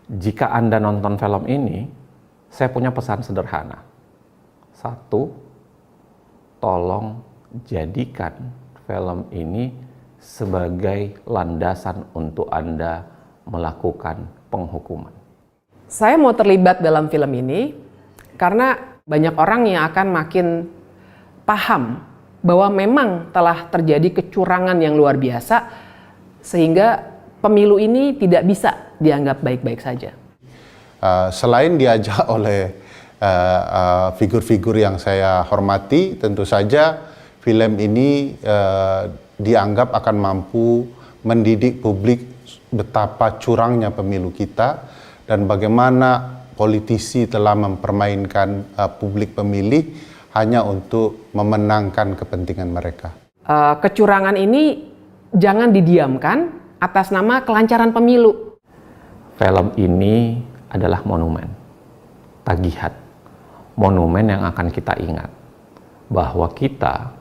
Jika Anda nonton film ini, saya punya pesan sederhana. Satu, tolong jadikan film ini sebagai landasan untuk Anda melakukan penghukuman. Saya mau terlibat dalam film ini karena banyak orang yang akan makin paham bahwa memang telah terjadi kecurangan yang luar biasa sehingga pemilu ini tidak bisa dianggap baik-baik saja. Selain diajak oleh figur-figur yang saya hormati, tentu saja film ini dianggap akan mampu mendidik publik betapa curangnya pemilu kita dan bagaimana politisi telah mempermainkan publik pemilih hanya untuk memenangkan kepentingan mereka. Kecurangan ini jangan didiamkan atas nama kelancaran pemilu. Film ini adalah monumen, tagihan, monumen yang akan kita ingat bahwa kita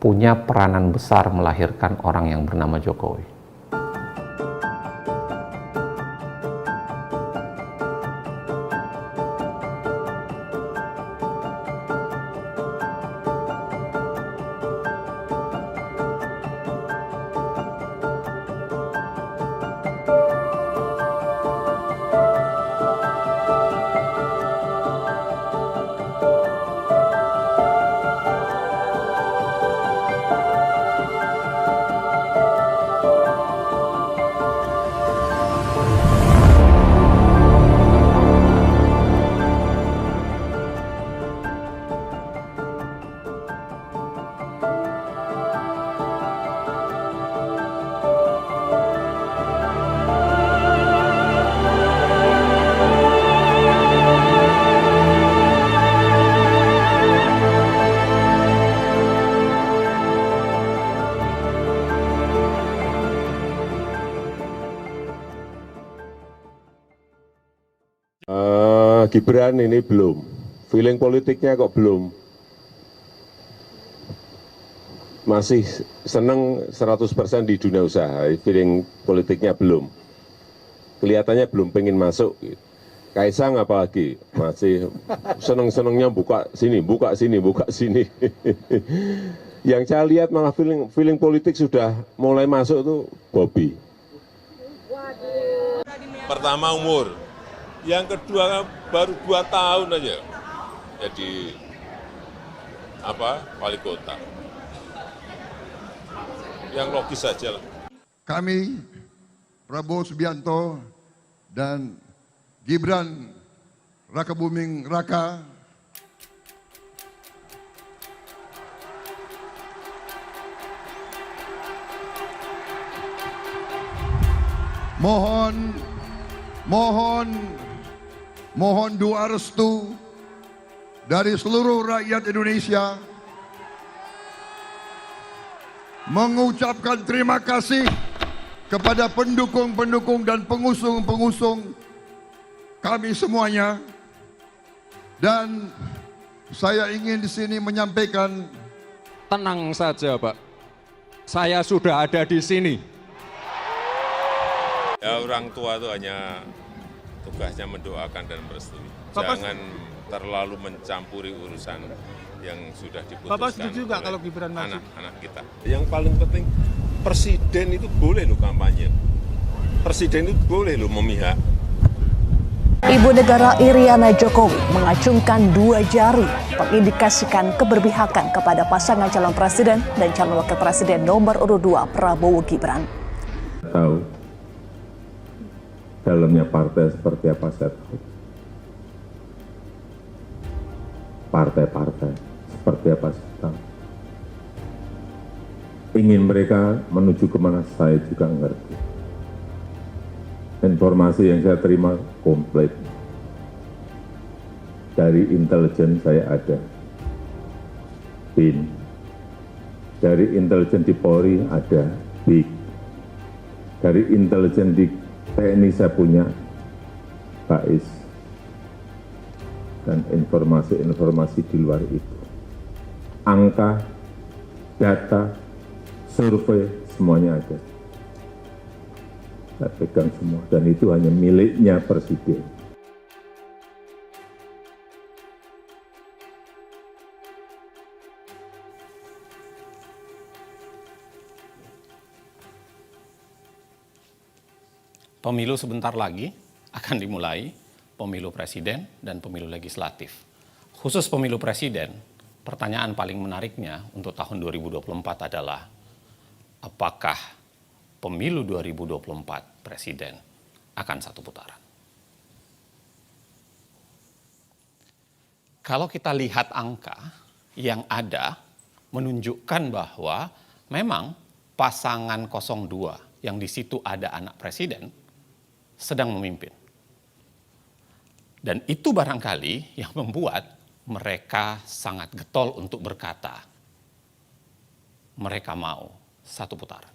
punya peranan besar melahirkan orang yang bernama Jokowi. Gibran ini belum, feeling politiknya kok belum, masih seneng 100% di dunia usaha, feeling politiknya belum, kelihatannya belum pengen masuk. Kaisang apalagi masih seneng-senengnya buka sini, buka sini, buka sini. Yang saya lihat malah feeling politik sudah mulai masuk tuh Bobi. Pertama umur, yang kedua baru 2 tahun aja jadi wali kota. Yang logis saja lah. Kami Prabowo Subianto dan Gibran Rakabuming Raka mohon doa restu dari seluruh rakyat Indonesia, mengucapkan terima kasih kepada pendukung-pendukung dan pengusung-pengusung kami semuanya. Dan saya ingin di sini menyampaikan, tenang saja Pak, saya sudah ada di sini. Ya, orang tua itu hanya tugasnya mendoakan dan merestui. Jangan terlalu mencampuri urusan yang sudah diputuskan. Bapak setuju nggak kalau Gibran maju? Anak-anak kita. Yang paling penting, presiden itu boleh loh kampanye. Presiden itu boleh loh memihak. Ibu negara Iriana Jokowi mengacungkan 2 jari mengindikasikan keberpihakan kepada pasangan calon presiden dan calon wakil presiden nomor urut 2 Prabowo Gibran. Tahu dalamnya partai seperti apa saya tahu. Partai-partai seperti apa saya tahu. Ingin mereka menuju kemana saya juga ngerti. Informasi yang saya terima komplit. Dari intelijen saya ada. BIN. Dari intelijen di Polri ada BIK. Dari intelijen di TNI saya punya BAIS. Dan informasi-informasi di luar itu. Angka, data, survei, semuanya ada. saya pegang semua, dan itu hanya miliknya Presiden. Pemilu sebentar lagi akan dimulai, pemilu presiden dan pemilu legislatif. Khusus pemilu presiden, pertanyaan paling menariknya untuk tahun 2024 adalah, apakah pemilu 2024 presiden akan satu putaran? Kalau kita lihat angka yang ada menunjukkan bahwa memang pasangan 02 yang di situ ada anak presiden sedang memimpin. Dan itu barangkali yang membuat mereka sangat getol untuk berkata, mereka mau satu putaran.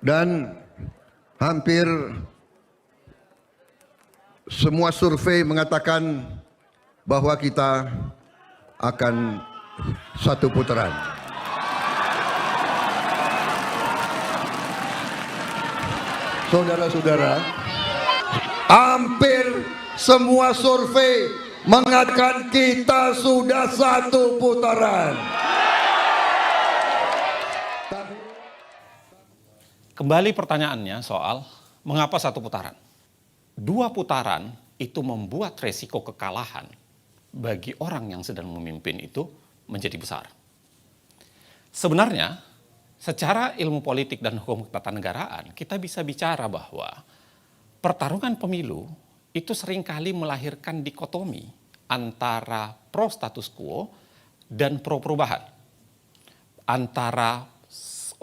Dan hampir semua survei mengatakan bahwa kita akan satu putaran. Saudara-saudara, hampir semua survei mengatakan kita sudah satu putaran. Kembali pertanyaannya soal mengapa satu putaran? 2 putaran itu membuat resiko kekalahan bagi orang yang sedang memimpin itu menjadi besar. Sebenarnya, secara ilmu politik dan hukum ketatanegaraan, kita bisa bicara bahwa pertarungan pemilu itu seringkali melahirkan dikotomi antara pro status quo dan pro perubahan. Antara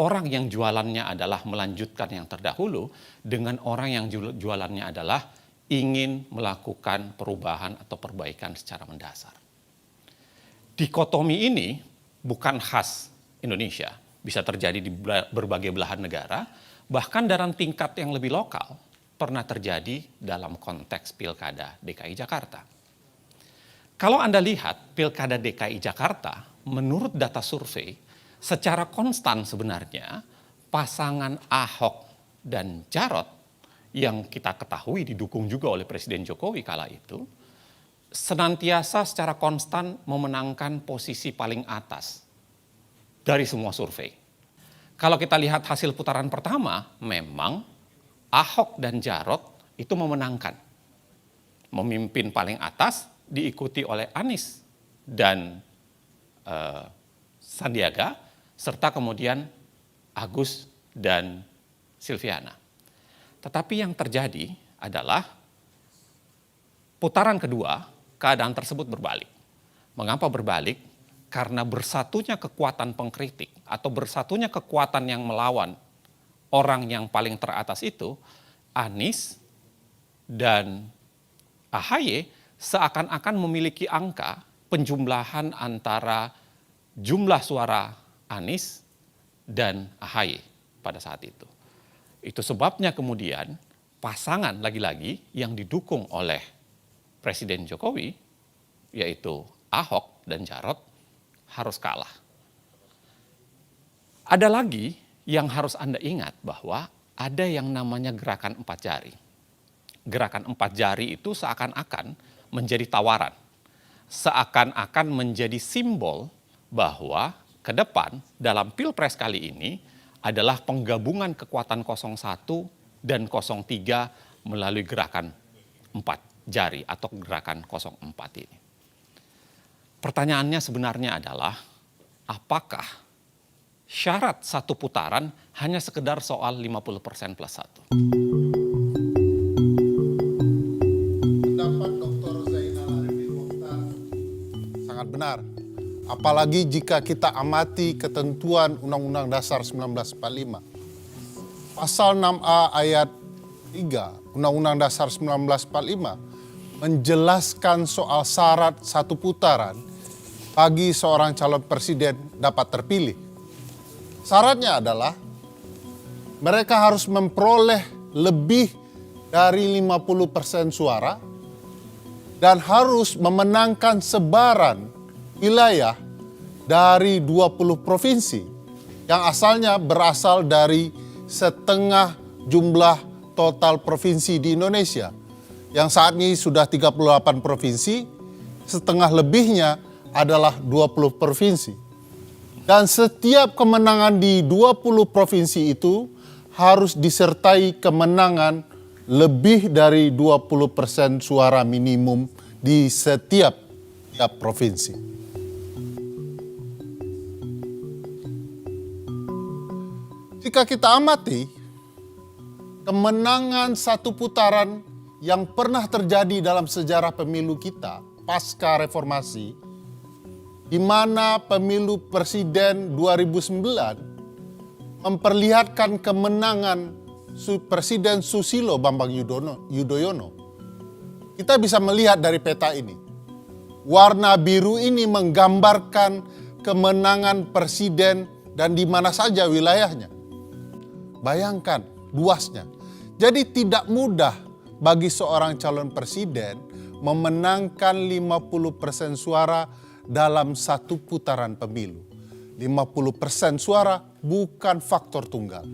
orang yang jualannya adalah melanjutkan yang terdahulu dengan orang yang jualannya adalah ingin melakukan perubahan atau perbaikan secara mendasar. Dikotomi ini bukan khas Indonesia, bisa terjadi di berbagai belahan negara, bahkan dalam tingkat yang lebih lokal, pernah terjadi dalam konteks Pilkada DKI Jakarta. Kalau Anda lihat Pilkada DKI Jakarta, menurut data survei, secara konstan sebenarnya pasangan Ahok dan Jarot yang kita ketahui didukung juga oleh Presiden Jokowi kala itu, senantiasa secara konstan memenangkan posisi paling atas dari semua survei. Kalau kita lihat hasil putaran pertama, memang Ahok dan Jarot itu memenangkan. Memimpin paling atas, diikuti oleh Anies dan Sandiaga, serta kemudian Agus dan Silviana. Tetapi yang terjadi adalah putaran kedua, keadaan tersebut berbalik. Mengapa berbalik? Karena bersatunya kekuatan pengkritik atau bersatunya kekuatan yang melawan orang yang paling teratas itu, Anies dan AHY seakan-akan memiliki angka penjumlahan antara jumlah suara Anies dan AHY pada saat itu. Itu sebabnya kemudian pasangan lagi-lagi yang didukung oleh Presiden Jokowi, yaitu Ahok dan Jarot, harus kalah. Ada lagi yang harus Anda ingat bahwa ada yang namanya gerakan 4 jari. Gerakan 4 jari itu seakan-akan menjadi tawaran. Seakan-akan menjadi simbol bahwa ke depan dalam Pilpres kali ini adalah penggabungan kekuatan 01 dan 03 melalui gerakan 4 jari atau gerakan 04 ini. Pertanyaannya sebenarnya adalah, apakah syarat satu putaran hanya sekedar soal 50% plus 1? Pendapat Dr. Zainal Arifin Mokhtar sangat benar. Apalagi jika kita amati ketentuan Undang-Undang Dasar 1945. Pasal 6A ayat 3 Undang-Undang Dasar 1945 menjelaskan soal syarat satu putaran bagi seorang calon presiden dapat terpilih. Syaratnya adalah mereka harus memperoleh lebih dari 50% suara dan harus memenangkan sebaran wilayah dari 20 provinsi yang asalnya berasal dari setengah jumlah total provinsi di Indonesia. Yang saat ini sudah 38 provinsi, setengah lebihnya adalah 20 provinsi. Dan setiap kemenangan di 20 provinsi itu harus disertai kemenangan lebih dari 20% suara minimum di setiap provinsi. Jika kita amati, kemenangan satu putaran yang pernah terjadi dalam sejarah pemilu kita pasca reformasi, di mana pemilu presiden 2009 memperlihatkan kemenangan Presiden Susilo Bambang Yudhoyono. Kita bisa melihat dari peta ini. Warna biru ini menggambarkan kemenangan presiden dan di mana saja wilayahnya. Bayangkan luasnya. Jadi tidak mudah bagi seorang calon presiden memenangkan 50% suara dalam satu putaran pemilu. 50% suara bukan faktor tunggal.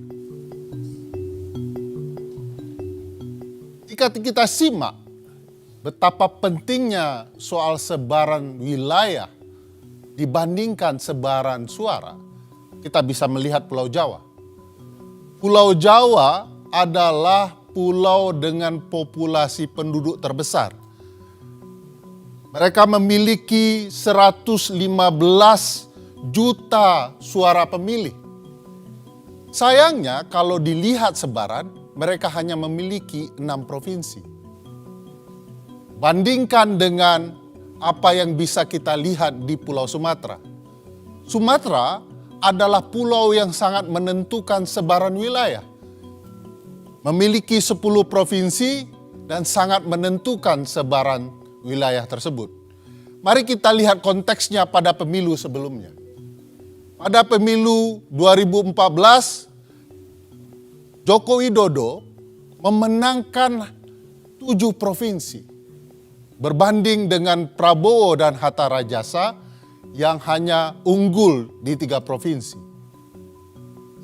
Jika kita simak betapa pentingnya soal sebaran wilayah dibandingkan sebaran suara, kita bisa melihat Pulau Jawa. Pulau Jawa adalah pulau dengan populasi penduduk terbesar. Mereka memiliki 115 juta suara pemilih. Sayangnya kalau dilihat sebaran, mereka hanya memiliki 6 provinsi. Bandingkan dengan apa yang bisa kita lihat di Pulau Sumatera. Sumatera adalah pulau yang sangat menentukan sebaran wilayah. Memiliki 10 provinsi dan sangat menentukan sebaran wilayah tersebut. Mari kita lihat konteksnya pada pemilu sebelumnya. Pada pemilu 2014, Joko Widodo memenangkan 7 provinsi. Berbanding dengan Prabowo dan Hatta Rajasa yang hanya unggul di 3 provinsi.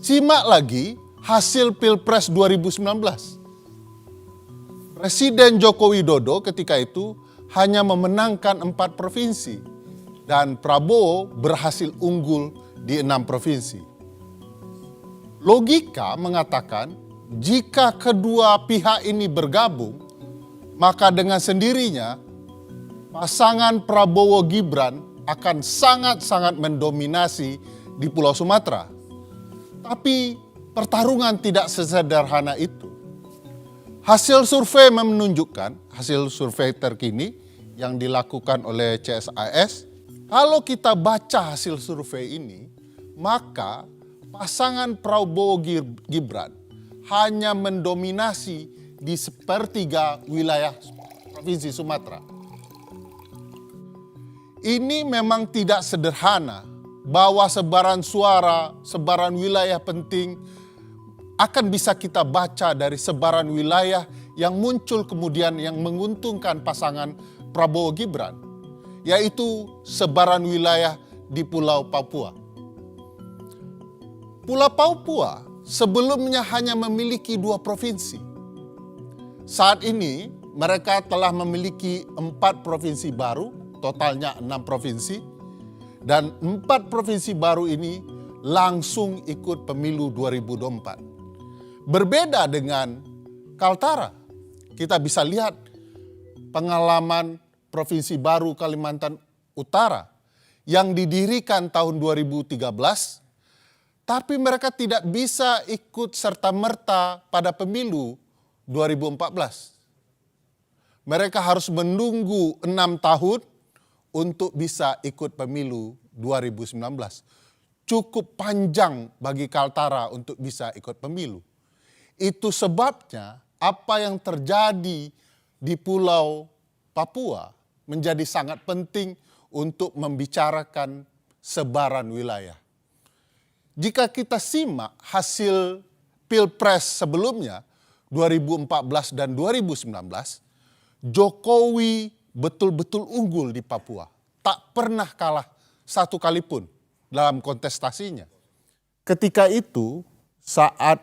Simak lagi hasil Pilpres 2019. Presiden Joko Widodo ketika itu hanya memenangkan 4 provinsi dan Prabowo berhasil unggul di 6 provinsi. Logika mengatakan jika kedua pihak ini bergabung, maka dengan sendirinya pasangan Prabowo Gibran akan sangat-sangat mendominasi di Pulau Sumatera. Tapi pertarungan tidak sesederhana itu. Hasil survei menunjukkan, hasil survei terkini yang dilakukan oleh CSIS, kalau kita baca hasil survei ini, maka pasangan Prabowo Gibran hanya mendominasi di sepertiga wilayah Provinsi Sumatera. Ini memang tidak sederhana bahwa sebaran suara, sebaran wilayah penting akan bisa kita baca dari sebaran wilayah yang muncul kemudian yang menguntungkan pasangan Prabowo Gibran, yaitu sebaran wilayah di Pulau Papua. Pulau Papua sebelumnya hanya memiliki 2 provinsi. Saat ini mereka telah memiliki 4 provinsi baru, totalnya 6 provinsi, dan 4 provinsi baru ini langsung ikut pemilu 2024. Berbeda dengan Kaltara, kita bisa lihat pengalaman Provinsi Baru Kalimantan Utara yang didirikan tahun 2013, tapi mereka tidak bisa ikut serta-merta pada pemilu 2014. Mereka harus menunggu 6 tahun untuk bisa ikut pemilu 2019. Cukup panjang bagi Kaltara untuk bisa ikut pemilu. Itu sebabnya apa yang terjadi di Pulau Papua menjadi sangat penting untuk membicarakan sebaran wilayah. Jika kita simak hasil Pilpres sebelumnya, 2014 dan 2019, Jokowi betul-betul unggul di Papua. Tak pernah kalah satu kali pun dalam kontestasinya. Ketika itu, saat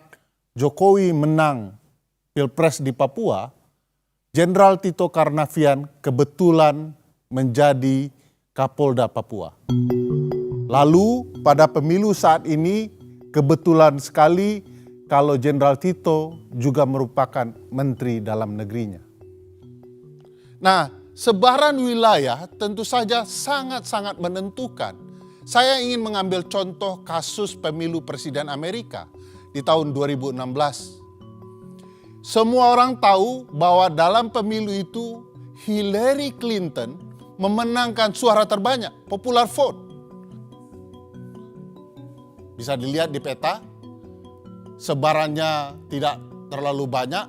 Jokowi menang Pilpres di Papua, Jenderal Tito Karnavian kebetulan menjadi Kapolda Papua. Lalu pada pemilu saat ini kebetulan sekali kalau Jenderal Tito juga merupakan Menteri Dalam Negerinya. Nah, sebaran wilayah tentu saja sangat-sangat menentukan. Saya ingin mengambil contoh kasus pemilu Presiden Amerika di tahun 2016. Semua orang tahu bahwa dalam pemilu itu Hillary Clinton memenangkan suara terbanyak, popular vote. Bisa dilihat di peta, sebarannya tidak terlalu banyak,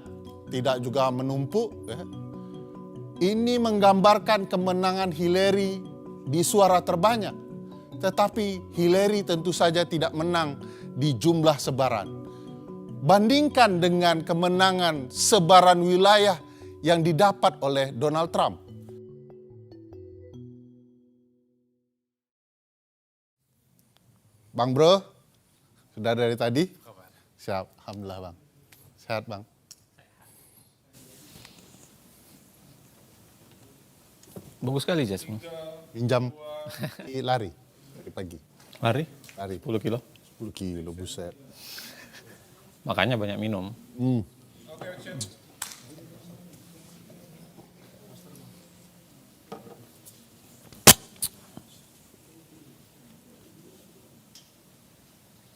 tidak juga menumpuk. Ini menggambarkan kemenangan Hillary di suara terbanyak. Tetapi Hillary tentu saja tidak menang di jumlah sebaran. Bandingkan dengan kemenangan sebaran wilayah yang didapat oleh Donald Trump. Bang Bro, sudah dari tadi? Siap, Alhamdulillah Bang. Sehat Bang. Bagus sekali Jas. Pinjam lari dari pagi. Lari? Lari 10 kilo. 10 kilo, buset. Makanya banyak minum.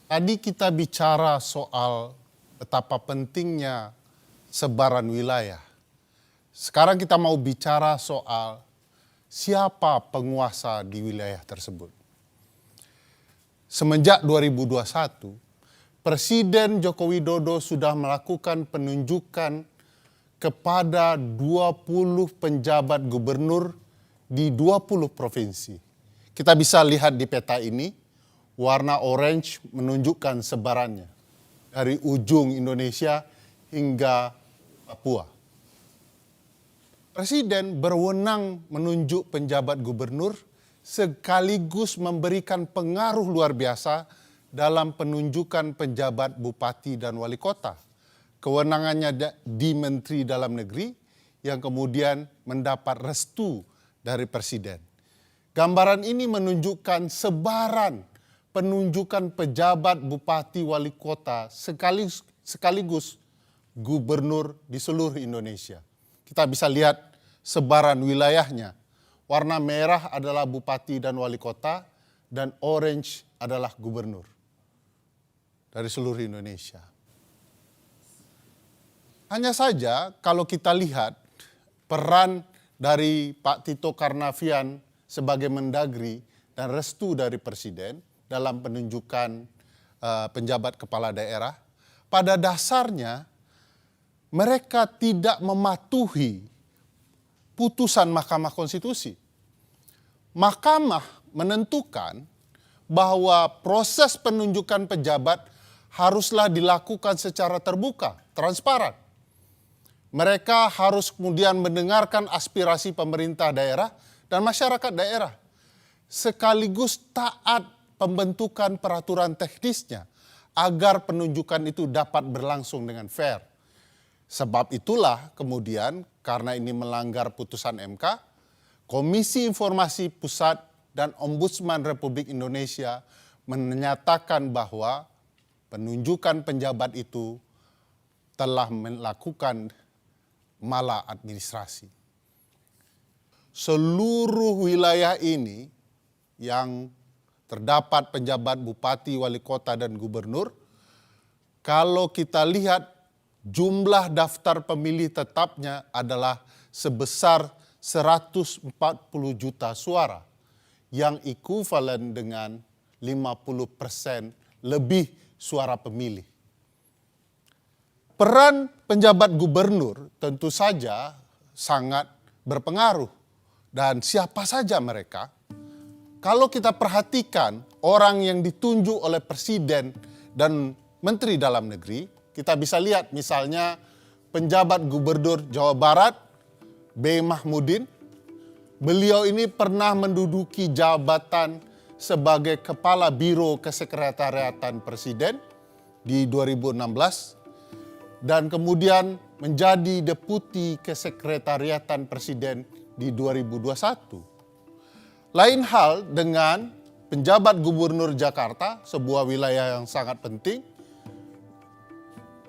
Tadi kita bicara soal betapa pentingnya sebaran wilayah. Sekarang kita mau bicara soal siapa penguasa di wilayah tersebut. Semenjak 2021, Presiden Joko Widodo sudah melakukan penunjukan kepada 20 penjabat gubernur di 20 provinsi. Kita bisa lihat di peta ini, warna orange menunjukkan sebarannya dari ujung Indonesia hingga Papua. Presiden berwenang menunjuk penjabat gubernur sekaligus memberikan pengaruh luar biasa dalam penunjukan penjabat bupati dan wali kota. Kewenangannya di Menteri Dalam Negeri yang kemudian mendapat restu dari Presiden. Gambaran ini menunjukkan sebaran penunjukan pejabat bupati wali kota sekaligus gubernur di seluruh Indonesia. Kita bisa lihat sebaran wilayahnya. Warna merah adalah bupati dan wali kota, dan orange adalah gubernur dari seluruh Indonesia. Hanya saja kalau kita lihat peran dari Pak Tito Karnavian sebagai Mendagri dan restu dari Presiden dalam penunjukan penjabat kepala daerah, pada dasarnya mereka tidak mematuhi putusan Mahkamah Konstitusi. Mahkamah menentukan bahwa proses penunjukan pejabat haruslah dilakukan secara terbuka, transparan. Mereka harus kemudian mendengarkan aspirasi pemerintah daerah dan masyarakat daerah, sekaligus taat pembentukan peraturan teknisnya agar penunjukan itu dapat berlangsung dengan fair. Sebab itulah kemudian karena ini melanggar putusan MK, Komisi Informasi Pusat dan Ombudsman Republik Indonesia menyatakan bahwa penunjukan penjabat itu telah melakukan maladministrasi. Seluruh wilayah ini yang terdapat penjabat bupati, wali kota, dan gubernur, kalau kita lihat jumlah daftar pemilih tetapnya adalah sebesar 140 juta suara, yang ekuivalen dengan 50% lebih suara pemilih. Peran penjabat gubernur tentu saja sangat berpengaruh, dan siapa saja mereka. Kalau kita perhatikan orang yang ditunjuk oleh Presiden dan Menteri Dalam Negeri, kita bisa lihat misalnya penjabat gubernur Jawa Barat, B. Mahmudin. Beliau ini pernah menduduki jabatan sebagai Kepala Biro Kesekretariatan Presiden di 2016. dan kemudian menjadi deputi kesekretariatan presiden di 2021. Lain hal dengan penjabat gubernur Jakarta, sebuah wilayah yang sangat penting,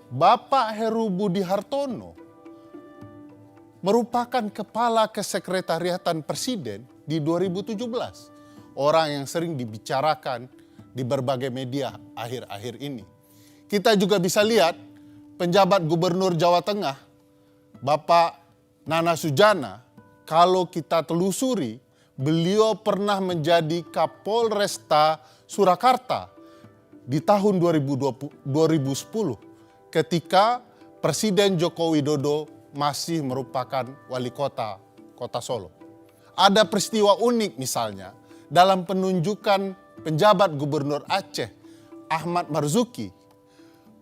Bapak Heru Budi Hartono merupakan kepala kesekretariatan presiden di 2017. Orang yang sering dibicarakan di berbagai media akhir-akhir ini. Kita juga bisa lihat penjabat gubernur Jawa Tengah, Bapak Nana Sujana, kalau kita telusuri, beliau pernah menjadi Kapolresta Surakarta di tahun 2010 ketika Presiden Joko Widodo masih merupakan wali kota Solo. Ada peristiwa unik misalnya dalam penunjukan penjabat gubernur Aceh, Ahmad Marzuki.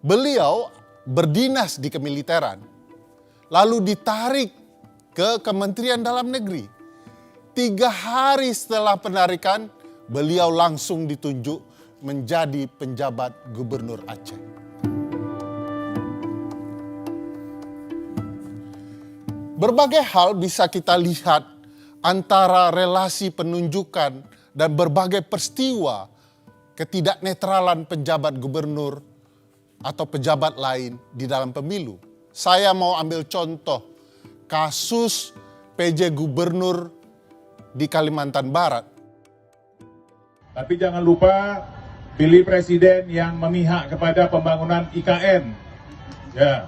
Beliau berdinas di kemiliteran, lalu ditarik ke Kementerian Dalam Negeri. 3 hari setelah penarikan, beliau langsung ditunjuk menjadi penjabat gubernur Aceh. Berbagai hal bisa kita lihat antara relasi penunjukan dan berbagai peristiwa ketidaknetralan penjabat gubernur atau pejabat lain di dalam pemilu. Saya mau ambil contoh kasus PJ Gubernur di Kalimantan Barat. Tapi jangan lupa pilih presiden yang memihak kepada pembangunan IKN. Ya,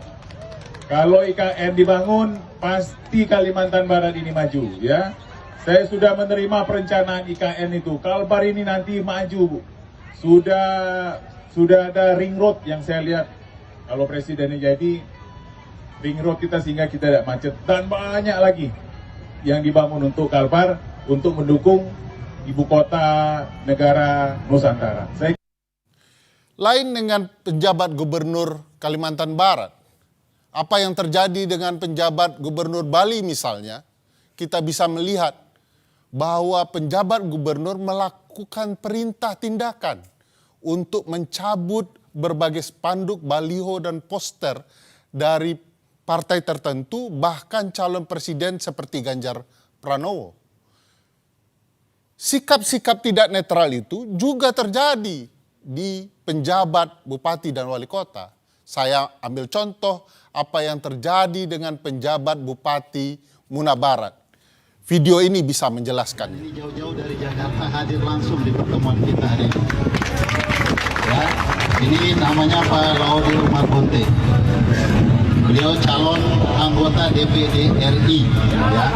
kalau IKN dibangun, pasti Kalimantan Barat ini maju. Ya, saya sudah menerima perencanaan IKN itu. Kalbar ini nanti maju. Sudah ada ring road yang saya lihat. Kalau presidennya jadi, ring road kita sehingga kita tidak macet. Dan banyak lagi yang dibangun untuk Kalbar, untuk mendukung ibu kota negara Nusantara. Lain dengan penjabat gubernur Kalimantan Barat, apa yang terjadi dengan penjabat gubernur Bali misalnya, kita bisa melihat bahwa penjabat gubernur melakukan perintah tindakan untuk mencabut berbagai spanduk, baliho, dan poster dari partai tertentu, bahkan calon presiden seperti Ganjar Pranowo. Sikap-sikap tidak netral itu juga terjadi di penjabat bupati dan wali kota. Saya ambil contoh apa yang terjadi dengan penjabat bupati Muna Barat. Video ini bisa menjelaskan. Ini jauh-jauh dari Jakarta hadir langsung di pertemuan kita hari ini. Ya, ini namanya Pak Laudio Marbonte. Beliau calon anggota DPD RI. Ya.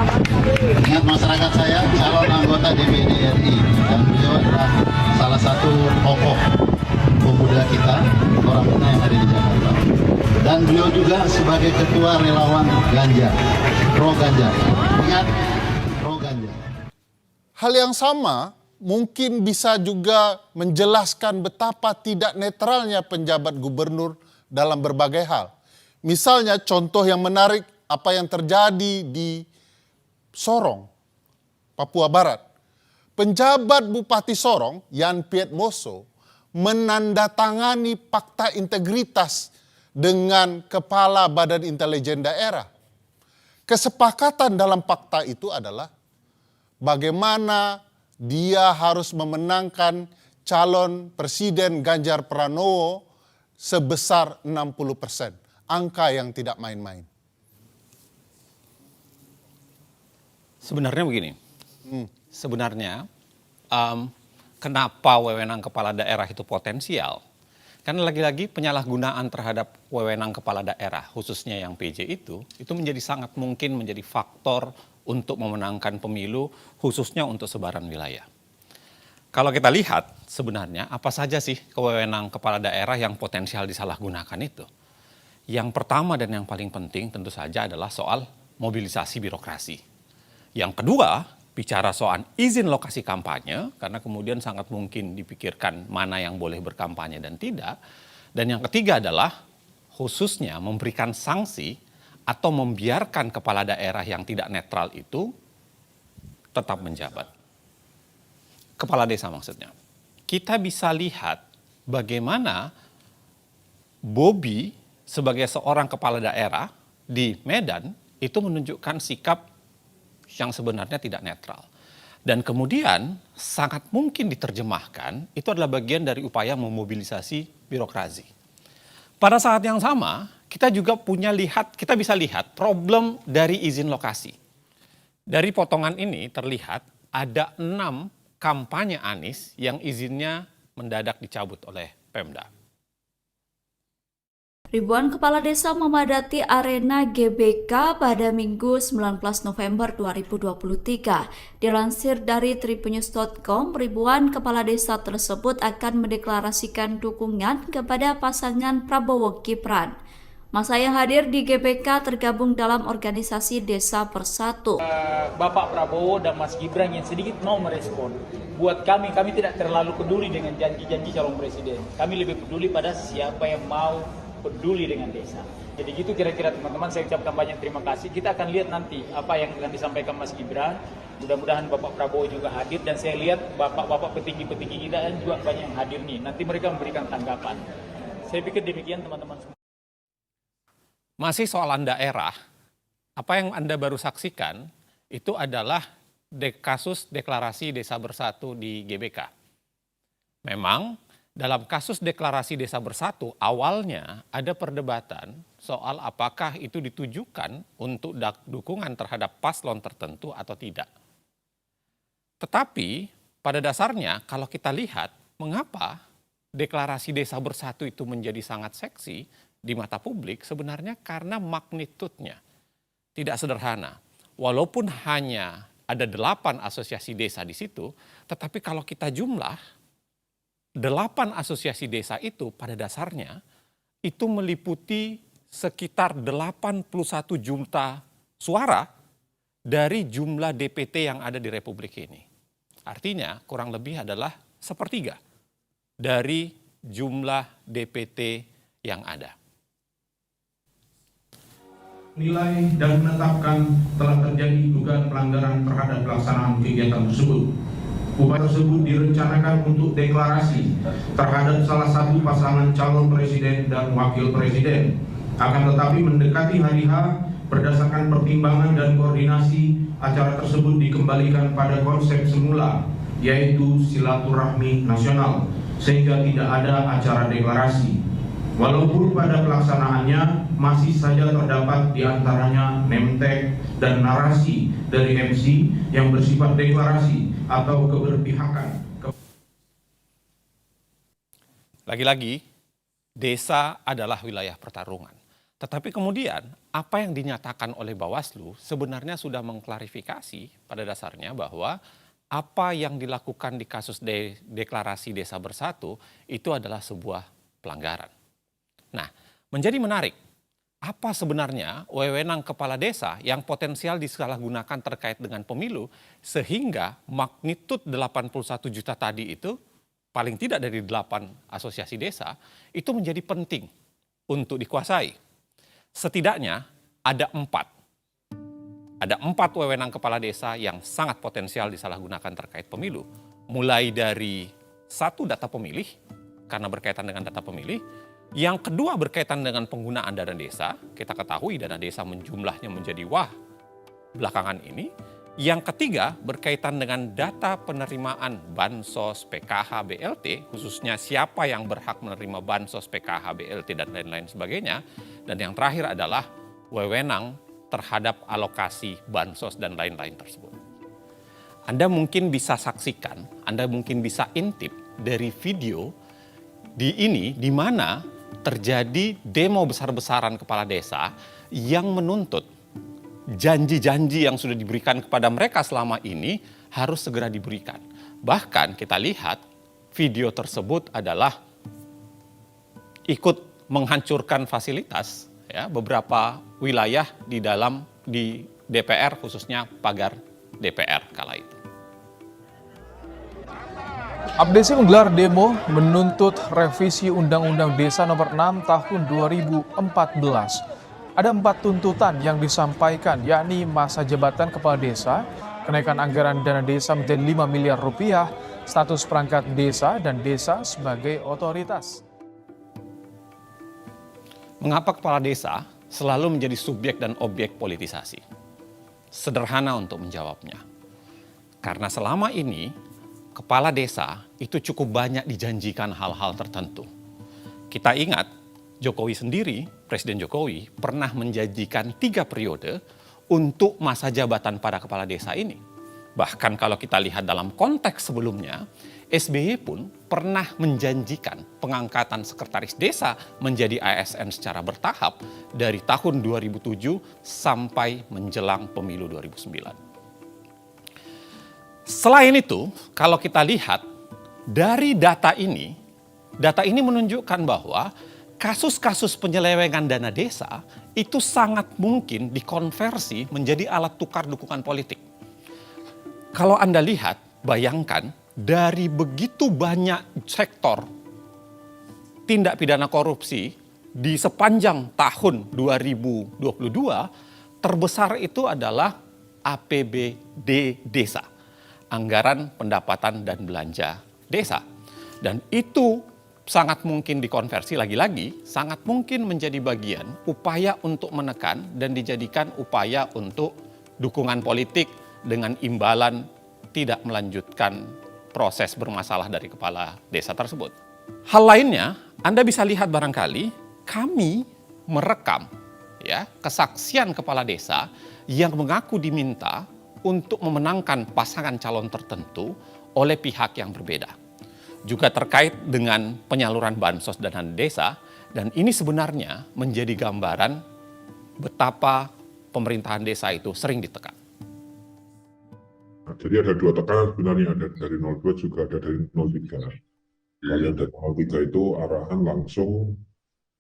Ingat masyarakat saya, calon anggota DPD RI. Dan beliau adalah salah satu tokoh pemuda kita, orang Muna yang ada di Jakarta. Dan beliau juga sebagai ketua relawan Ganjar, pro Ganjar. Ingat, pro Ganjar. Hal yang sama mungkin bisa juga menjelaskan betapa tidak netralnya penjabat gubernur dalam berbagai hal. Misalnya contoh yang menarik apa yang terjadi di Sorong, Papua Barat. Penjabat Bupati Sorong, Yan Piet Moso, menandatangani fakta integritas dengan Kepala Badan Intelijen Daerah. Kesepakatan dalam fakta itu adalah bagaimana dia harus memenangkan calon Presiden Ganjar Pranowo sebesar 60%. Angka yang tidak main-main. Sebenarnya begini, sebenarnya kenapa wewenang kepala daerah itu potensial? Karena lagi-lagi penyalahgunaan terhadap wewenang kepala daerah, khususnya yang PJ itu menjadi sangat mungkin menjadi faktor untuk memenangkan pemilu, khususnya untuk sebaran wilayah. Kalau kita lihat sebenarnya apa saja sih wewenang kepala daerah yang potensial disalahgunakan itu? Yang pertama dan yang paling penting tentu saja adalah soal mobilisasi birokrasi. Yang kedua, bicara soal izin lokasi kampanye, karena kemudian sangat mungkin dipikirkan mana yang boleh berkampanye dan tidak. Dan yang ketiga adalah khususnya memberikan sanksi atau membiarkan kepala daerah yang tidak netral itu tetap menjabat. Kepala desa maksudnya. Kita bisa lihat bagaimana Bobi sebagai seorang kepala daerah di Medan itu menunjukkan sikap yang sebenarnya tidak netral. Dan kemudian sangat mungkin diterjemahkan itu adalah bagian dari upaya memobilisasi birokrasi. Pada saat yang sama, kita juga kita bisa lihat problem dari izin lokasi. Dari potongan ini terlihat ada 6 kampanye Anies yang izinnya mendadak dicabut oleh Pemda. Ribuan kepala desa memadati arena GBK pada Minggu 19 November 2023. Dilansir dari tribunnews.com, ribuan kepala desa tersebut akan mendeklarasikan dukungan kepada pasangan Prabowo Gibran. Masa yang hadir di GBK tergabung dalam organisasi Desa Bersatu. Bapak Prabowo dan Mas Gibran yang sedikit mau merespon. Buat kami tidak terlalu peduli dengan janji-janji calon presiden. Kami lebih peduli pada siapa yang mau peduli dengan desa. Jadi gitu kira-kira teman-teman, saya ucapkan banyak terima kasih. Kita akan lihat nanti apa yang akan disampaikan Mas Gibran. Mudah-mudahan Bapak Prabowo juga hadir, dan saya lihat bapak-bapak petinggi-petinggi kita juga banyak yang hadir nih. Nanti mereka memberikan tanggapan. Saya pikir demikian teman-teman semua. Masih soalan daerah, apa yang Anda baru saksikan itu adalah kasus deklarasi Desa Bersatu di GBK. Memang dalam kasus deklarasi Desa Bersatu awalnya ada perdebatan soal apakah itu ditujukan untuk dukungan terhadap paslon tertentu atau tidak. Tetapi pada dasarnya kalau kita lihat mengapa deklarasi Desa Bersatu itu menjadi sangat seksi di mata publik, sebenarnya karena magnitudenya tidak sederhana. Walaupun hanya ada 8 asosiasi desa di situ, tetapi kalau kita jumlah 8 asosiasi desa itu pada dasarnya itu meliputi sekitar 81 juta suara dari jumlah DPT yang ada di Republik ini. Artinya kurang lebih adalah 1/3 dari jumlah DPT yang ada. Nilai dan menetapkan telah terjadi dugaan pelanggaran terhadap pelaksanaan kegiatan tersebut. Upaya tersebut direncanakan untuk deklarasi terhadap salah satu pasangan calon presiden dan wakil presiden. Akan tetapi mendekati hari H, berdasarkan pertimbangan dan koordinasi, acara tersebut dikembalikan pada konsep semula, yaitu silaturahmi nasional, sehingga tidak ada acara deklarasi. Walaupun pada pelaksanaannya masih saja terdapat di antaranya nemtek dan narasi dari MC yang bersifat deklarasi atau keberpihakan. Lagi-lagi, desa adalah wilayah pertarungan. Tetapi kemudian apa yang dinyatakan oleh Bawaslu sebenarnya sudah mengklarifikasi pada dasarnya bahwa apa yang dilakukan di kasus deklarasi Desa Bersatu itu adalah sebuah pelanggaran. Nah, menjadi menarik, apa sebenarnya wewenang kepala desa yang potensial disalahgunakan terkait dengan pemilu sehingga magnitud 81 juta tadi itu paling tidak dari 8 asosiasi desa itu menjadi penting untuk dikuasai. Setidaknya ada 4. Ada 4 wewenang kepala desa yang sangat potensial disalahgunakan terkait pemilu. Mulai dari 1 data pemilih, karena berkaitan dengan data pemilih. Yang kedua berkaitan dengan penggunaan dana desa. Kita ketahui dana desa jumlahnya menjadi belakangan ini. Yang ketiga berkaitan dengan data penerimaan Bansos, PKH, BLT, khususnya siapa yang berhak menerima Bansos, PKH, BLT, dan lain-lain sebagainya. Dan yang terakhir adalah wewenang terhadap alokasi Bansos dan lain-lain tersebut. Anda mungkin bisa saksikan, Anda mungkin bisa intip dari video di mana terjadi demo besar-besaran kepala desa yang menuntut janji-janji yang sudah diberikan kepada mereka selama ini harus segera diberikan. Bahkan kita lihat video tersebut adalah ikut menghancurkan fasilitas ya, beberapa wilayah di DPR, khususnya pagar DPR kala itu. Abdesi menggelar demo menuntut revisi Undang-Undang Desa Nomor 6 Tahun 2014. Ada 4 tuntutan yang disampaikan, yakni masa jabatan kepala desa, kenaikan anggaran dana desa menjadi 5 miliar rupiah, status perangkat desa dan desa sebagai otoritas. Mengapa kepala desa selalu menjadi subjek dan objek politisasi? Sederhana untuk menjawabnya. Karena selama ini, kepala desa itu cukup banyak dijanjikan hal-hal tertentu. Kita ingat, Jokowi sendiri, Presiden Jokowi, pernah menjanjikan 3 periode untuk masa jabatan para kepala desa ini. Bahkan kalau kita lihat dalam konteks sebelumnya, SBY pun pernah menjanjikan pengangkatan sekretaris desa menjadi ASN secara bertahap dari tahun 2007 sampai menjelang pemilu 2009. Selain itu, kalau kita lihat dari data ini menunjukkan bahwa kasus-kasus penyelewengan dana desa itu sangat mungkin dikonversi menjadi alat tukar dukungan politik. Kalau Anda lihat, bayangkan dari begitu banyak sektor tindak pidana korupsi di sepanjang tahun 2022, terbesar itu adalah APBD desa, anggaran pendapatan dan belanja desa. Dan itu sangat mungkin dikonversi lagi-lagi, sangat mungkin menjadi bagian upaya untuk menekan dan dijadikan upaya untuk dukungan politik dengan imbalan tidak melanjutkan proses bermasalah dari kepala desa tersebut. Hal lainnya, Anda bisa lihat barangkali kami merekam kesaksian kepala desa yang mengaku diminta untuk memenangkan pasangan calon tertentu oleh pihak yang berbeda. Juga terkait dengan penyaluran bansos dana desa, dan ini sebenarnya menjadi gambaran betapa pemerintahan desa itu sering ditekan. Jadi ada 2 tekanan sebenarnya, ada dari 02 juga ada dari 03. Kalau yang dari 03 itu arahan langsung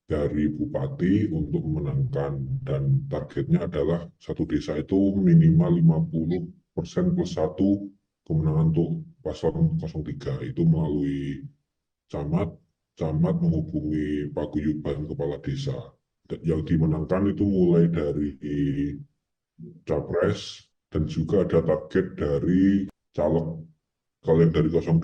dari bupati untuk memenangkan, dan targetnya adalah satu desa itu minimal 50% plus 1 kemenangan untuk paslon 03. Itu melalui camat menghubungi paguyuban kepala desa. Yang dimenangkan itu mulai dari capres, dan juga ada target dari caleg. Kalau yang dari 02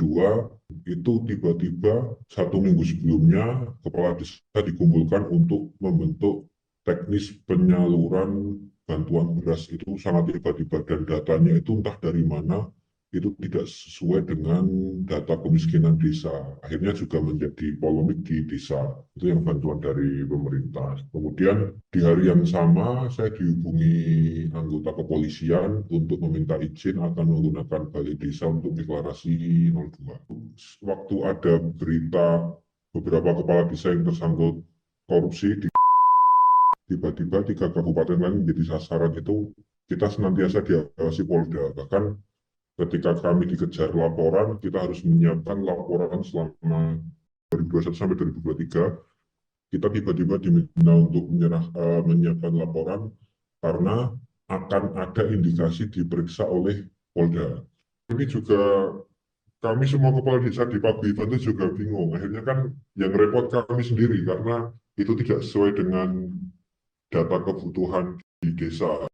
itu tiba-tiba 1 minggu sebelumnya kepala desa dikumpulkan untuk membentuk teknis penyaluran bantuan beras. Itu sangat tiba-tiba, dan datanya itu entah dari mana, itu tidak sesuai dengan data kemiskinan desa. Akhirnya juga menjadi polemik di desa. Itu yang bantuan dari pemerintah. Kemudian di hari yang sama saya dihubungi anggota kepolisian untuk meminta izin akan menggunakan balai desa untuk deklarasi 02. Waktu ada berita beberapa kepala desa yang tersangkut korupsi, tiba-tiba 3 kabupaten lain menjadi sasaran. Itu kita senantiasa diawasi Polda. Bahkan ketika kami dikejar laporan, kita harus menyiapkan laporan selama 2021 sampai 2023. Kita tiba-tiba diminta untuk menyiapkan laporan karena akan ada indikasi diperiksa oleh Polda. Ini juga kami semua kepala desa di paguyuban itu juga bingung. Akhirnya kan yang repot kami sendiri karena itu tidak sesuai dengan data kebutuhan di desa.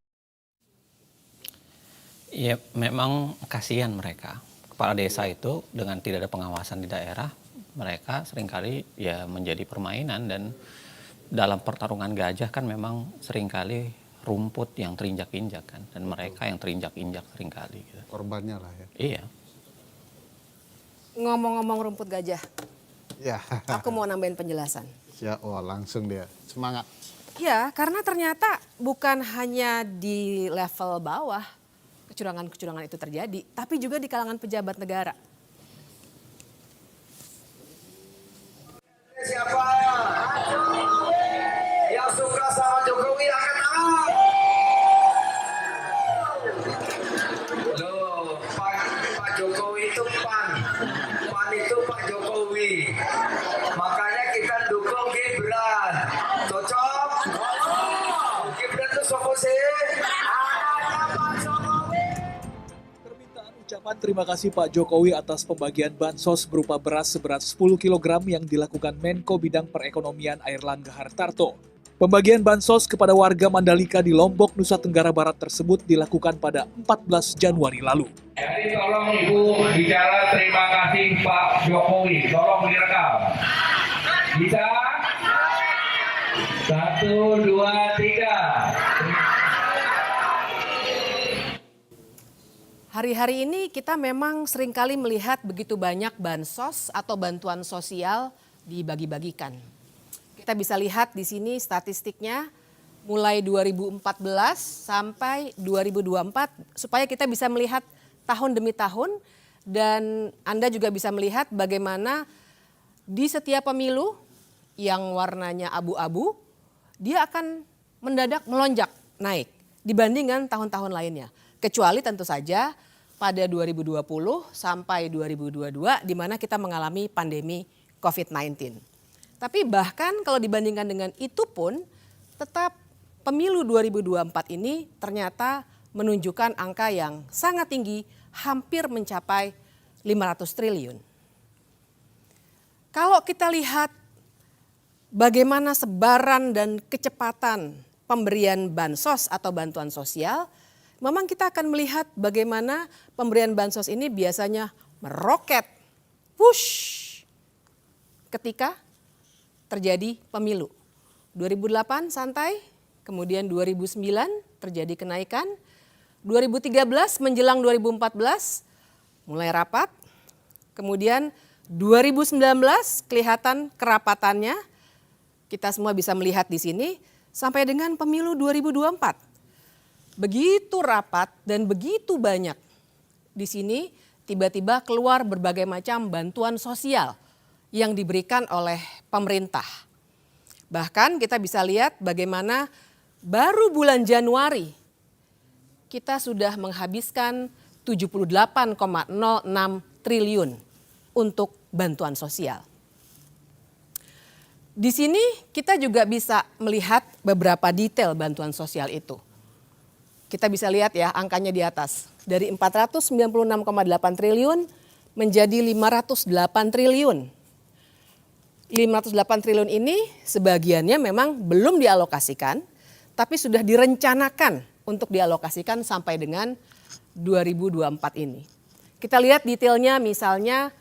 Ya, memang kasihan mereka. Kepala desa itu dengan tidak ada pengawasan di daerah, mereka seringkali ya menjadi permainan, dan dalam pertarungan gajah kan memang seringkali rumput yang terinjak-injak kan, dan mereka yang terinjak-injak seringkali. Gitu. Korbannya lah ya. Iya. Ngomong-ngomong rumput gajah, Ya. aku mau nambahin penjelasan. Ya, langsung dia semangat. Ya, karena ternyata bukan hanya di level bawah kecurangan-kecurangan itu terjadi, tapi juga di kalangan pejabat negara. Siapa yang suka sama Jokowi angkat tangan. Loh, Pak Jokowi itu PAN itu Pak Jokowi. Makanya kita dukung Gibran. Cocok? Gibran itu sopo sih? Ucapan terima kasih Pak Jokowi atas pembagian bansos berupa beras seberat 10 kg yang dilakukan Menko Bidang Perekonomian Airlangga Hartarto. Pembagian bansos kepada warga Mandalika di Lombok, Nusa Tenggara Barat tersebut dilakukan pada 14 Januari lalu. Jadi tolong Ibu bicara terima kasih Pak Jokowi, tolong direkam. Bisa? 1, 2, 3. Hari-hari ini kita memang seringkali melihat begitu banyak bansos atau bantuan sosial dibagi-bagikan. Kita bisa lihat di sini statistiknya mulai 2014 sampai 2024 supaya kita bisa melihat tahun demi tahun dan Anda juga bisa melihat bagaimana di setiap pemilu yang warnanya abu-abu dia akan mendadak melonjak naik dibandingkan tahun-tahun lainnya. Kecuali tentu saja pada 2020 sampai 2022 di mana kita mengalami pandemi COVID-19. Tapi bahkan kalau dibandingkan dengan itu pun tetap pemilu 2024 ini ternyata menunjukkan angka yang sangat tinggi, hampir mencapai 500 triliun. Kalau kita lihat bagaimana sebaran dan kecepatan pemberian bansos atau bantuan sosial, memang kita akan melihat bagaimana pemberian bansos ini biasanya meroket, whoosh, ketika terjadi pemilu. 2008 santai, kemudian 2009 terjadi kenaikan, 2013 menjelang 2014 mulai rapat, kemudian 2019 kelihatan kerapatannya, kita semua bisa melihat di sini, sampai dengan pemilu 2024. Begitu rapat dan begitu banyak. Di sini tiba-tiba keluar berbagai macam bantuan sosial yang diberikan oleh pemerintah. Bahkan kita bisa lihat bagaimana baru bulan Januari kita sudah menghabiskan 78,06 triliun untuk bantuan sosial. Di sini kita juga bisa melihat beberapa detail bantuan sosial itu. Kita bisa lihat ya angkanya di atas. Dari 496,8 triliun menjadi 508 triliun. 508 triliun ini sebagiannya memang belum dialokasikan, tapi sudah direncanakan untuk dialokasikan sampai dengan 2024 ini. Kita lihat detailnya misalnya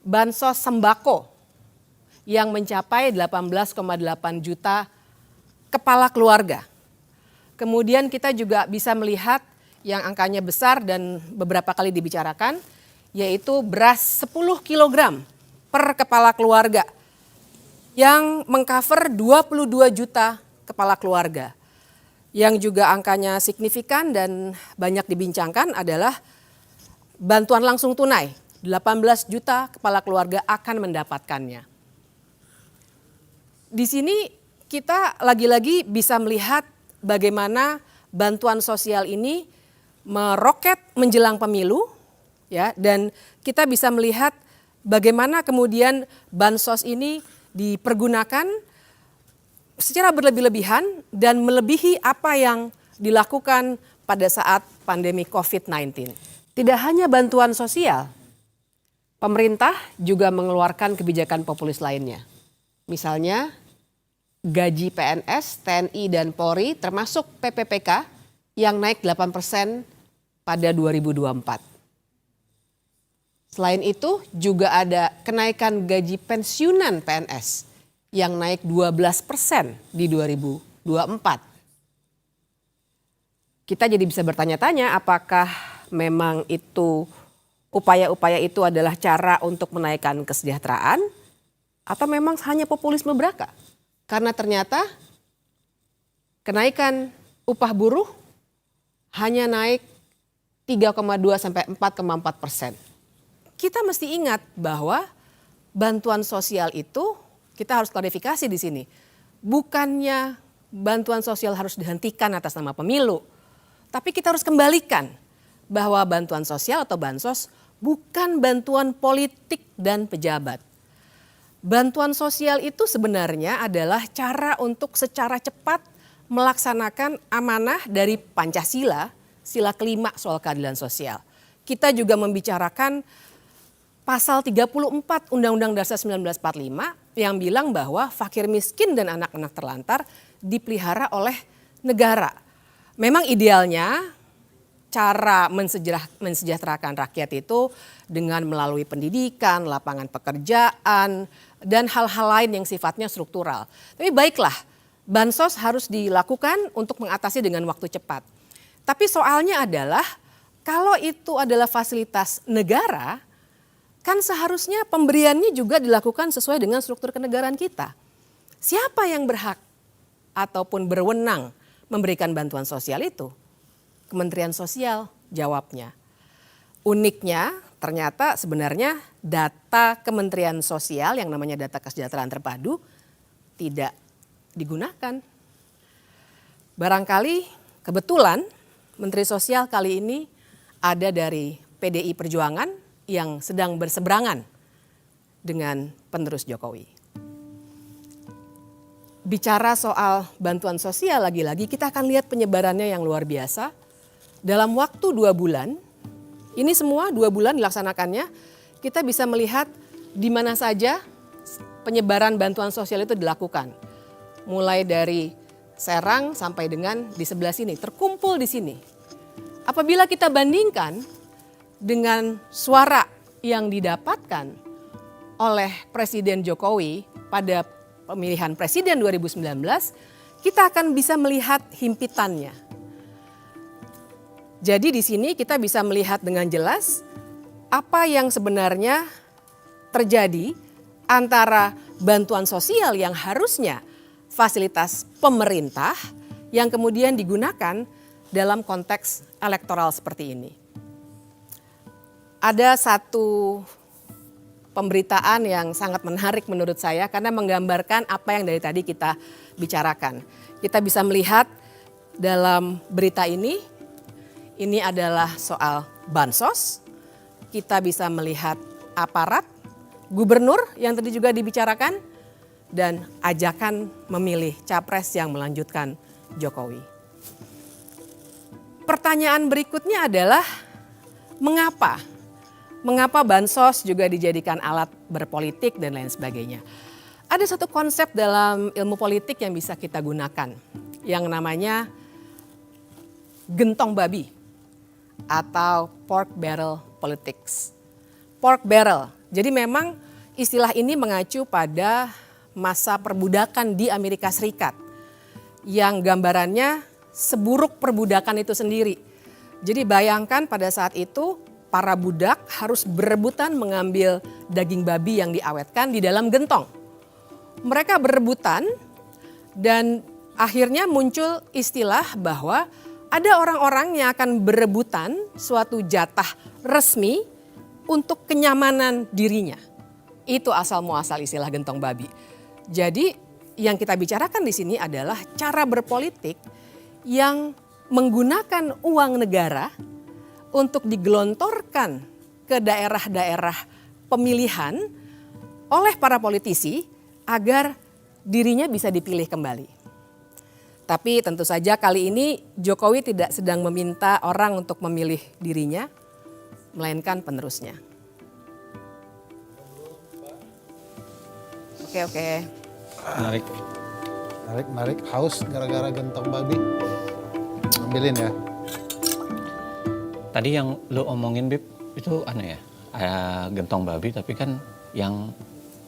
bansos sembako yang mencapai 18,8 juta kepala keluarga. Kemudian kita juga bisa melihat yang angkanya besar dan beberapa kali dibicarakan, yaitu beras 10 kg per kepala keluarga yang mengcover 22 juta kepala keluarga. Yang juga angkanya signifikan dan banyak dibincangkan adalah bantuan langsung tunai. 18 juta kepala keluarga akan mendapatkannya. Di sini kita lagi-lagi bisa melihat bagaimana bantuan sosial ini meroket menjelang pemilu, ya, dan kita bisa melihat bagaimana kemudian bansos ini dipergunakan secara berlebih-lebihan dan melebihi apa yang dilakukan pada saat pandemi COVID-19. Tidak hanya bantuan sosial, pemerintah juga mengeluarkan kebijakan populis lainnya. Misalnya gaji PNS, TNI dan Polri termasuk PPPK yang naik 8% pada 2024. Selain itu juga ada kenaikan gaji pensiunan PNS yang naik 12% di 2024. Kita jadi bisa bertanya-tanya apakah memang itu upaya-upaya itu adalah cara untuk menaikkan kesejahteraan atau memang hanya populisme belaka? Karena ternyata kenaikan upah buruh hanya naik 3,2 sampai 4,4%. Kita mesti ingat bahwa bantuan sosial itu kita harus klarifikasi di sini. Bukannya bantuan sosial harus dihentikan atas nama pemilu, tapi kita harus kembalikan bahwa bantuan sosial atau bansos bukan bantuan politik dan pejabat. Bantuan sosial itu sebenarnya adalah cara untuk secara cepat melaksanakan amanah dari Pancasila, sila kelima soal keadilan sosial. Kita juga membicarakan pasal 34 Undang-Undang Dasar 1945 yang bilang bahwa fakir miskin dan anak-anak terlantar dipelihara oleh negara. Memang idealnya cara mensejahterakan rakyat itu dengan melalui pendidikan, lapangan pekerjaan, dan hal-hal lain yang sifatnya struktural. Tapi baiklah, bansos harus dilakukan untuk mengatasi dengan waktu cepat. Tapi soalnya adalah kalau itu adalah fasilitas negara, kan seharusnya pemberiannya juga dilakukan sesuai dengan struktur kenegaraan kita. Siapa yang berhak ataupun berwenang memberikan bantuan sosial itu? Kementerian Sosial jawabnya. Uniknya ternyata sebenarnya data Kementerian Sosial yang namanya data kesejahteraan terpadu tidak digunakan. Barangkali kebetulan Menteri Sosial kali ini ada dari PDI Perjuangan yang sedang berseberangan dengan penerus Jokowi. Bicara soal bantuan sosial lagi-lagi kita akan lihat penyebarannya yang luar biasa. Dalam waktu 2 bulan, ini semua 2 bulan dilaksanakannya, kita bisa melihat di mana saja penyebaran bantuan sosial itu dilakukan. Mulai dari Serang sampai dengan di sebelah sini, terkumpul di sini. Apabila kita bandingkan dengan suara yang didapatkan oleh Presiden Jokowi pada pemilihan presiden 2019, kita akan bisa melihat himpitannya. Jadi di sini kita bisa melihat dengan jelas apa yang sebenarnya terjadi antara bantuan sosial yang harusnya fasilitas pemerintah yang kemudian digunakan dalam konteks elektoral seperti ini. Ada satu pemberitaan yang sangat menarik menurut saya karena menggambarkan apa yang dari tadi kita bicarakan. Kita bisa melihat dalam berita ini adalah soal bansos. Kita bisa melihat aparat, gubernur yang tadi juga dibicarakan, dan ajakan memilih capres yang melanjutkan Jokowi. Pertanyaan berikutnya adalah mengapa? Mengapa bansos juga dijadikan alat berpolitik dan lain sebagainya? Ada satu konsep dalam ilmu politik yang bisa kita gunakan yang namanya gentong babi atau pork barrel politics. Pork barrel, jadi memang istilah ini mengacu pada masa perbudakan di Amerika Serikat yang gambarannya seburuk perbudakan itu sendiri. Jadi bayangkan pada saat itu para budak harus berebutan mengambil daging babi yang diawetkan di dalam gentong. Mereka berebutan dan akhirnya muncul istilah bahwa ada orang-orang yang akan berebutan suatu jatah resmi untuk kenyamanan dirinya. Itu asal muasal istilah gentong babi. Jadi yang kita bicarakan di sini adalah cara berpolitik yang menggunakan uang negara untuk digelontorkan ke daerah-daerah pemilihan oleh para politisi agar dirinya bisa dipilih kembali. Tapi tentu saja kali ini Jokowi tidak sedang meminta orang untuk memilih dirinya, melainkan penerusnya. Oke. Menarik. Haus gara-gara gentong babi. Ambilin ya. Tadi yang lo omongin, Bib, itu aneh ya, gentong babi, tapi kan yang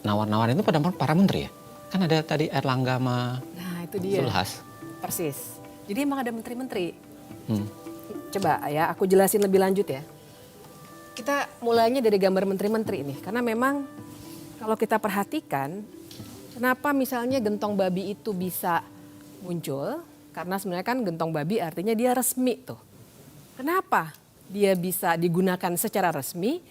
nawar-nawarin itu pada para menteri ya? Kan ada tadi Erlangga sama itu dia. Zulhas. Persis. Jadi emang ada menteri-menteri. Coba ya, aku jelasin lebih lanjut ya. Kita mulainya dari gambar menteri-menteri ini. Karena memang kalau kita perhatikan, kenapa misalnya gentong babi itu bisa muncul? Karena sebenarnya kan gentong babi artinya dia resmi tuh. Kenapa dia bisa digunakan secara resmi?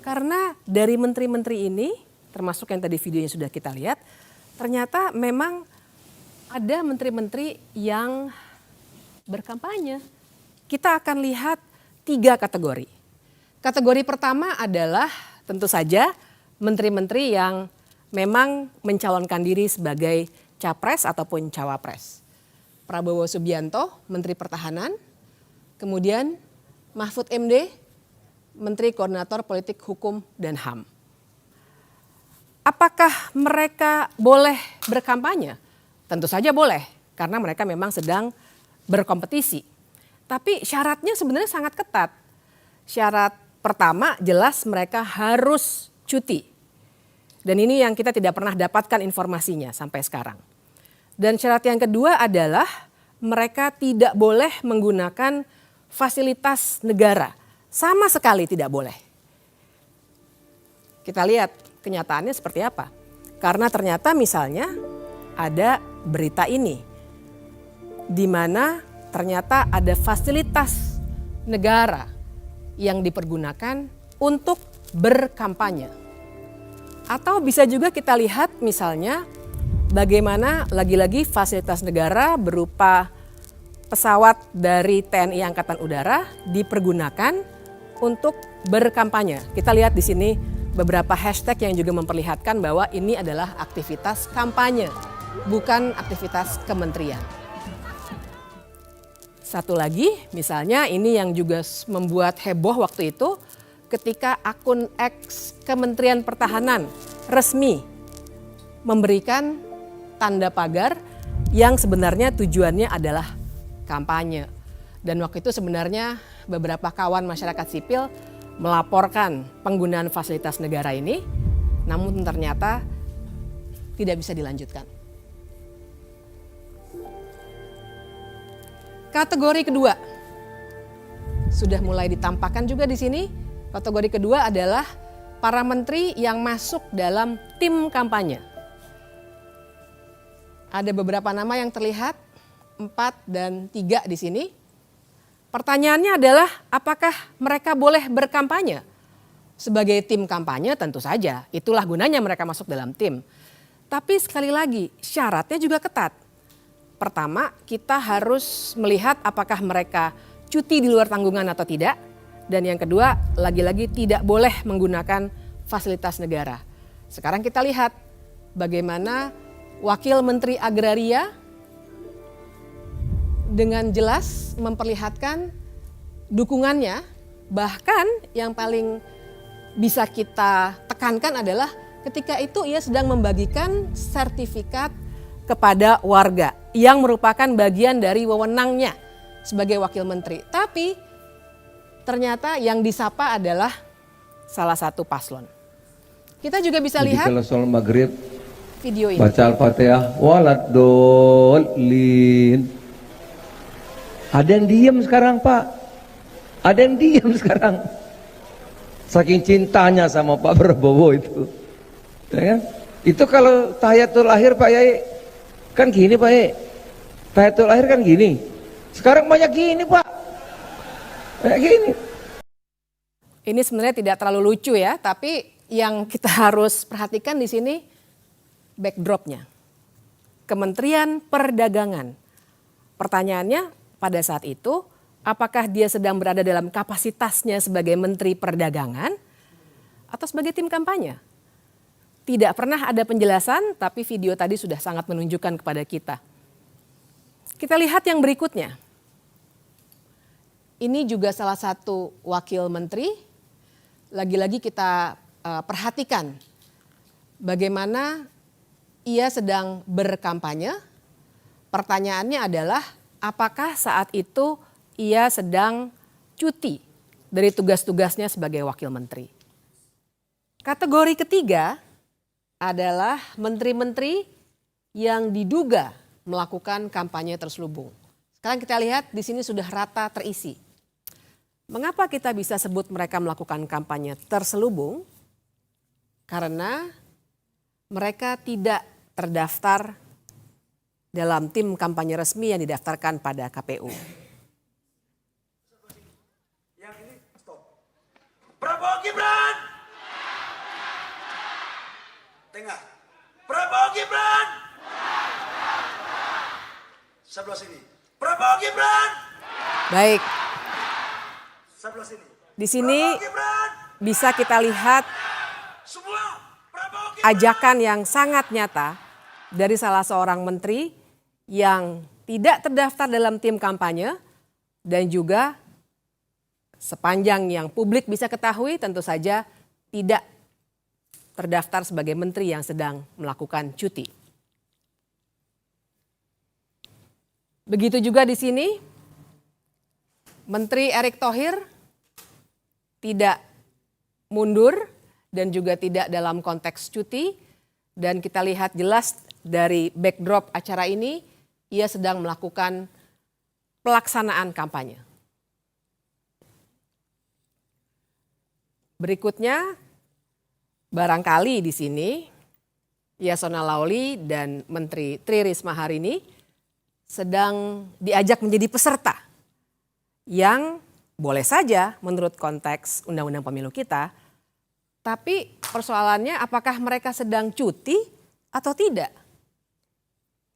Karena dari menteri-menteri ini, termasuk yang tadi videonya sudah kita lihat, ternyata memang ada menteri-menteri yang berkampanye. Kita akan lihat 3 kategori. Kategori pertama adalah tentu saja menteri-menteri yang memang mencalonkan diri sebagai capres ataupun cawapres. Prabowo Subianto, Menteri Pertahanan, kemudian Mahfud MD, Menteri Koordinator Politik Hukum dan HAM. Apakah mereka boleh berkampanye? Tentu saja boleh, karena mereka memang sedang berkompetisi. Tapi syaratnya sebenarnya sangat ketat. Syarat pertama jelas mereka harus cuti. Dan ini yang kita tidak pernah dapatkan informasinya sampai sekarang. Dan syarat yang kedua adalah mereka tidak boleh menggunakan fasilitas negara. Sama sekali tidak boleh. Kita lihat kenyataannya seperti apa. Karena ternyata misalnya ada berita ini, di mana ternyata ada fasilitas negara yang dipergunakan untuk berkampanye. Atau bisa juga kita lihat misalnya bagaimana lagi-lagi fasilitas negara berupa pesawat dari TNI Angkatan Udara dipergunakan untuk berkampanye. Kita lihat di sini beberapa hashtag yang juga memperlihatkan bahwa ini adalah aktivitas kampanye, bukan aktivitas kementerian. Satu lagi, misalnya ini yang juga membuat heboh waktu itu ketika akun X Kementerian Pertahanan resmi memberikan tanda pagar yang sebenarnya tujuannya adalah kampanye. Dan waktu itu sebenarnya beberapa kawan masyarakat sipil melaporkan penggunaan fasilitas negara ini, namun ternyata tidak bisa dilanjutkan. Kategori kedua sudah mulai ditampakkan juga di sini. Kategori kedua adalah para menteri yang masuk dalam tim kampanye. Ada beberapa nama yang terlihat, 4 dan 3 di sini. Pertanyaannya adalah apakah mereka boleh berkampanye? Sebagai tim kampanye tentu saja, itulah gunanya mereka masuk dalam tim. Tapi sekali lagi syaratnya juga ketat. Pertama, kita harus melihat apakah mereka cuti di luar tanggungan atau tidak. Dan yang kedua, lagi-lagi tidak boleh menggunakan fasilitas negara. Sekarang kita lihat bagaimana Wakil Menteri Agraria dengan jelas memperlihatkan dukungannya. Bahkan yang paling bisa kita tekankan adalah ketika itu ia sedang membagikan sertifikat kepada warga yang merupakan bagian dari wewenangnya sebagai wakil menteri. Tapi ternyata yang disapa adalah salah satu paslon. Kita juga bisa lihat kalau soal maghrib video ini. Baca Al-Fatihah waladolin. Ada yang diam sekarang, Pak. Ada yang diam sekarang. Saking cintanya sama Pak Prabowo itu. Ya kan? Itu kalau tahiyatul akhir Pak Yai kan gini Pak Yai. Tahiyatul akhir kan gini. Sekarang banyak gini Pak. Kayak gini. Ini sebenarnya tidak terlalu lucu ya, tapi yang kita harus perhatikan di sini backdropnya. Kementerian Perdagangan. Pertanyaannya pada saat itu, apakah dia sedang berada dalam kapasitasnya sebagai Menteri Perdagangan atau sebagai tim kampanye? Tidak pernah ada penjelasan, tapi video tadi sudah sangat menunjukkan kepada kita. Kita lihat yang berikutnya. Ini juga salah satu wakil menteri. Lagi-lagi kita perhatikan bagaimana ia sedang berkampanye. Pertanyaannya adalah apakah saat itu ia sedang cuti dari tugas-tugasnya sebagai wakil menteri. Kategori ketiga adalah menteri-menteri yang diduga melakukan kampanye terselubung. Sekarang kita lihat di sini sudah rata terisi. Mengapa kita bisa sebut mereka melakukan kampanye terselubung? Karena mereka tidak terdaftar dalam tim kampanye resmi yang didaftarkan pada KPU. Yang ini stop. Prabowo Gibran. Tengah. Prabowo Gibran. Sebelah sini. Prabowo Gibran. Baik. Sebelah sini. Di sini bisa kita lihat ajakan yang sangat nyata dari salah seorang menteri yang tidak terdaftar dalam tim kampanye dan juga sepanjang yang publik bisa ketahui tentu saja tidak terdaftar sebagai menteri yang sedang melakukan cuti. Begitu juga di sini Menteri Erick Thohir tidak mundur dan juga tidak dalam konteks cuti dan kita lihat jelas dari backdrop acara ini, ia sedang melakukan pelaksanaan kampanye. Berikutnya, barangkali di sini Yasona Lawli dan Menteri Tri Risma hari ini sedang diajak menjadi peserta yang boleh saja menurut konteks Undang-Undang Pemilu kita, tapi persoalannya apakah mereka sedang cuti atau tidak?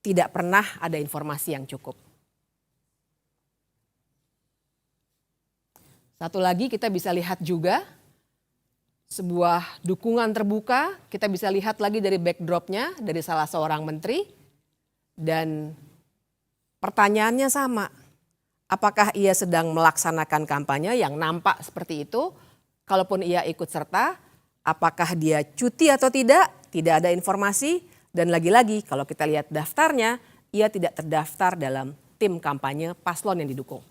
Tidak pernah ada informasi yang cukup. Satu lagi kita bisa lihat juga sebuah dukungan terbuka, kita bisa lihat lagi dari backdropnya dari salah seorang menteri, dan pertanyaannya sama. Apakah ia sedang melaksanakan kampanye yang nampak seperti itu? Kalaupun ia ikut serta, apakah dia cuti atau tidak? Tidak ada informasi. Dan lagi-lagi kalau kita lihat daftarnya, ia tidak terdaftar dalam tim kampanye paslon yang didukung.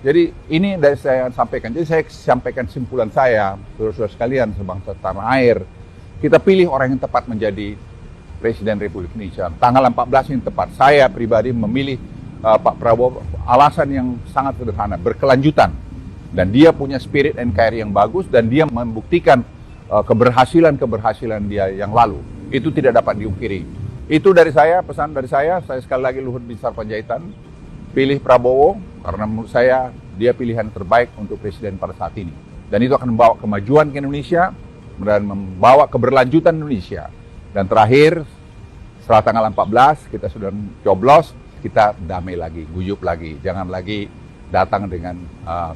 Jadi ini dari saya sampaikan. Jadi saya sampaikan simpulan saya, saudara-saudara sekalian sebangsa tanah air. Kita pilih orang yang tepat menjadi Presiden Republik Indonesia. Tanggal 14 yang tepat. Saya pribadi memilih Pak Prabowo alasan yang sangat sederhana, berkelanjutan. Dan dia punya spirit NKRI yang bagus dan dia membuktikan keberhasilan dia yang lalu. Itu tidak dapat diungkiri. Itu dari saya, pesan dari saya sekali lagi Luhut Binsar Panjaitan, pilih Prabowo karena menurut saya dia pilihan terbaik untuk presiden pada saat ini. Dan itu akan membawa kemajuan ke Indonesia dan membawa keberlanjutan Indonesia. Dan terakhir, setelah tanggal 14 kita sudah coblos, kita damai lagi, guyup lagi. Jangan lagi datang dengan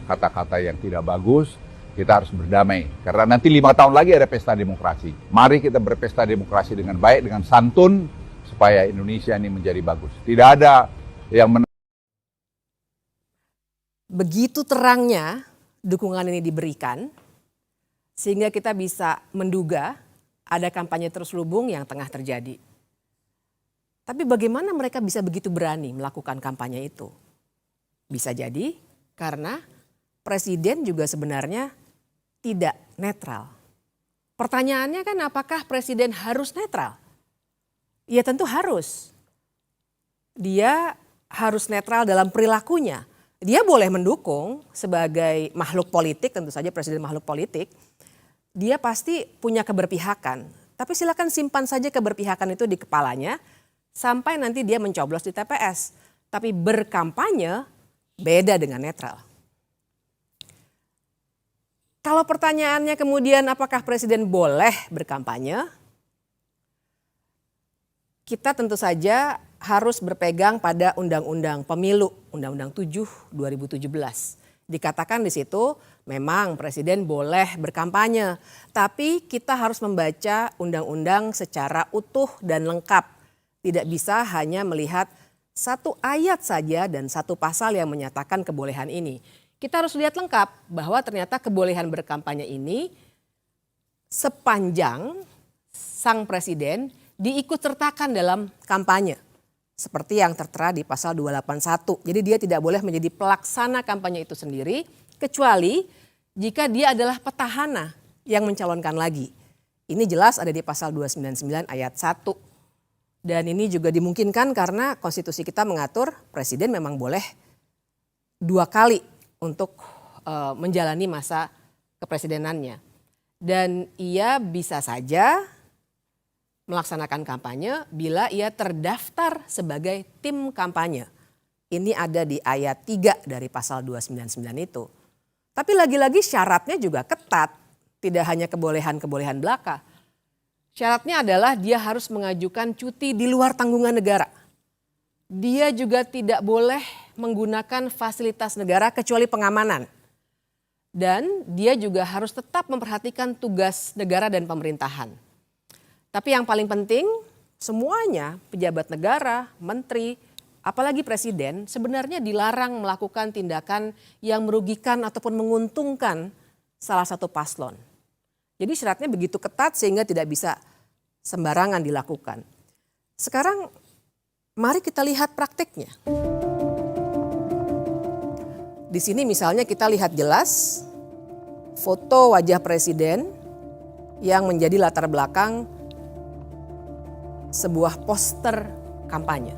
kata-kata yang tidak bagus. Kita harus berdamai. Karena nanti 5 tahun lagi ada pesta demokrasi. Mari kita berpesta demokrasi dengan baik, dengan santun, supaya Indonesia ini menjadi bagus. Tidak ada yang Begitu terangnya dukungan ini diberikan, sehingga kita bisa menduga ada kampanye terselubung yang tengah terjadi. Tapi bagaimana mereka bisa begitu berani melakukan kampanye itu? Bisa jadi karena presiden juga sebenarnya tidak netral. Pertanyaannya kan apakah presiden harus netral? Ya tentu harus. Dia harus netral dalam perilakunya. Dia boleh mendukung sebagai makhluk politik, tentu saja presiden makhluk politik. Dia pasti punya keberpihakan. Tapi silakan simpan saja keberpihakan itu di kepalanya sampai nanti dia mencoblos di TPS. Tapi berkampanye beda dengan netral. Kalau pertanyaannya kemudian apakah presiden boleh berkampanye? Kita tentu saja harus berpegang pada Undang-Undang Pemilu, Undang-Undang 7 2017. Dikatakan di situ memang presiden boleh berkampanye, tapi kita harus membaca undang-undang secara utuh dan lengkap. Tidak bisa hanya melihat satu ayat saja dan satu pasal yang menyatakan kebolehan ini. Kita harus lihat lengkap bahwa ternyata kebolehan berkampanye ini sepanjang sang presiden diikutsertakan dalam kampanye. Seperti yang tertera di pasal 281. Jadi dia tidak boleh menjadi pelaksana kampanye itu sendiri kecuali jika dia adalah petahana yang mencalonkan lagi. Ini jelas ada di pasal 299 ayat 1. Dan ini juga dimungkinkan karena konstitusi kita mengatur presiden memang boleh 2 kali untuk menjalani masa kepresidenannya. Dan ia bisa saja melaksanakan kampanye bila ia terdaftar sebagai tim kampanye. Ini ada di ayat 3 dari pasal 299 itu. Tapi lagi-lagi syaratnya juga ketat. Tidak hanya kebolehan-kebolehan belaka. Syaratnya adalah dia harus mengajukan cuti di luar tanggungan negara. Dia juga tidak boleh menggunakan fasilitas negara kecuali pengamanan. Dan dia juga harus tetap memperhatikan tugas negara dan pemerintahan. Tapi yang paling penting semuanya pejabat negara, menteri, apalagi presiden sebenarnya dilarang melakukan tindakan yang merugikan ataupun menguntungkan salah satu paslon. Jadi syaratnya begitu ketat sehingga tidak bisa sembarangan dilakukan. Sekarang mari kita lihat praktiknya. Di sini misalnya kita lihat jelas foto wajah presiden yang menjadi latar belakang sebuah poster kampanye.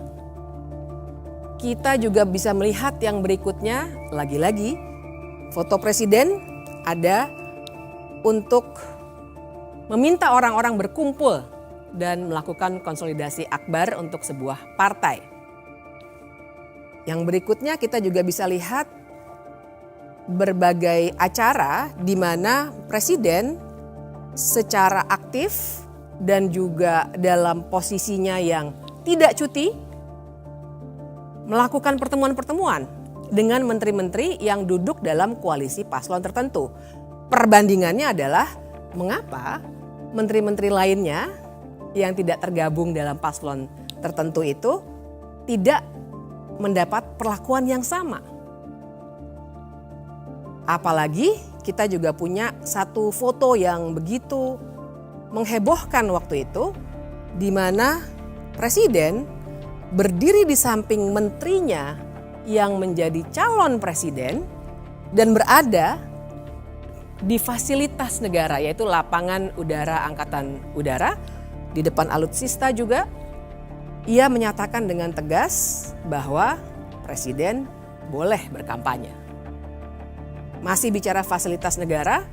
Kita juga bisa melihat yang berikutnya, lagi-lagi foto presiden ada untuk meminta orang-orang berkumpul dan melakukan konsolidasi akbar untuk sebuah partai. Yang berikutnya kita juga bisa lihat berbagai acara di mana presiden secara aktif dan juga dalam posisinya yang tidak cuti melakukan pertemuan-pertemuan dengan menteri-menteri yang duduk dalam koalisi paslon tertentu. Perbandingannya adalah mengapa menteri-menteri lainnya yang tidak tergabung dalam paslon tertentu itu tidak mendapat perlakuan yang sama. Apalagi kita juga punya satu foto yang begitu menghebohkan waktu itu, di mana presiden berdiri di samping menterinya yang menjadi calon presiden dan berada di fasilitas negara, yaitu lapangan udara Angkatan Udara di depan alutsista juga. Ia menyatakan dengan tegas bahwa presiden boleh berkampanye. Masih bicara fasilitas negara,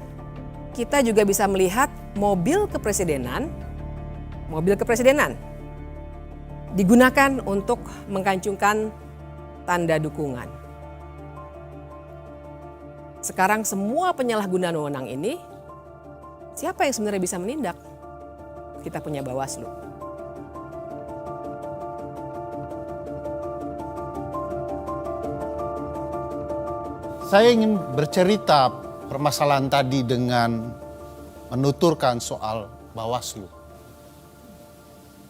kita juga bisa melihat mobil kepresidenan digunakan untuk mengkancungkan tanda dukungan. Sekarang semua penyalahgunaan wewenang ini, siapa yang sebenarnya bisa menindak? Kita punya Bawaslu. Saya ingin bercerita permasalahan tadi dengan menuturkan soal Bawaslu.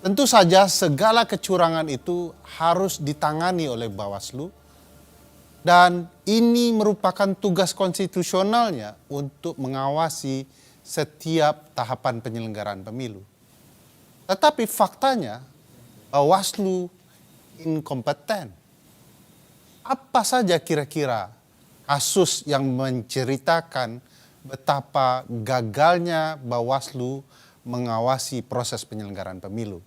Tentu saja segala kecurangan itu harus ditangani oleh Bawaslu dan ini merupakan tugas konstitusionalnya untuk mengawasi setiap tahapan penyelenggaraan pemilu. Tetapi faktanya Bawaslu inkompeten. Apa saja kira-kira kasus yang menceritakan betapa gagalnya Bawaslu mengawasi proses penyelenggaraan pemilu?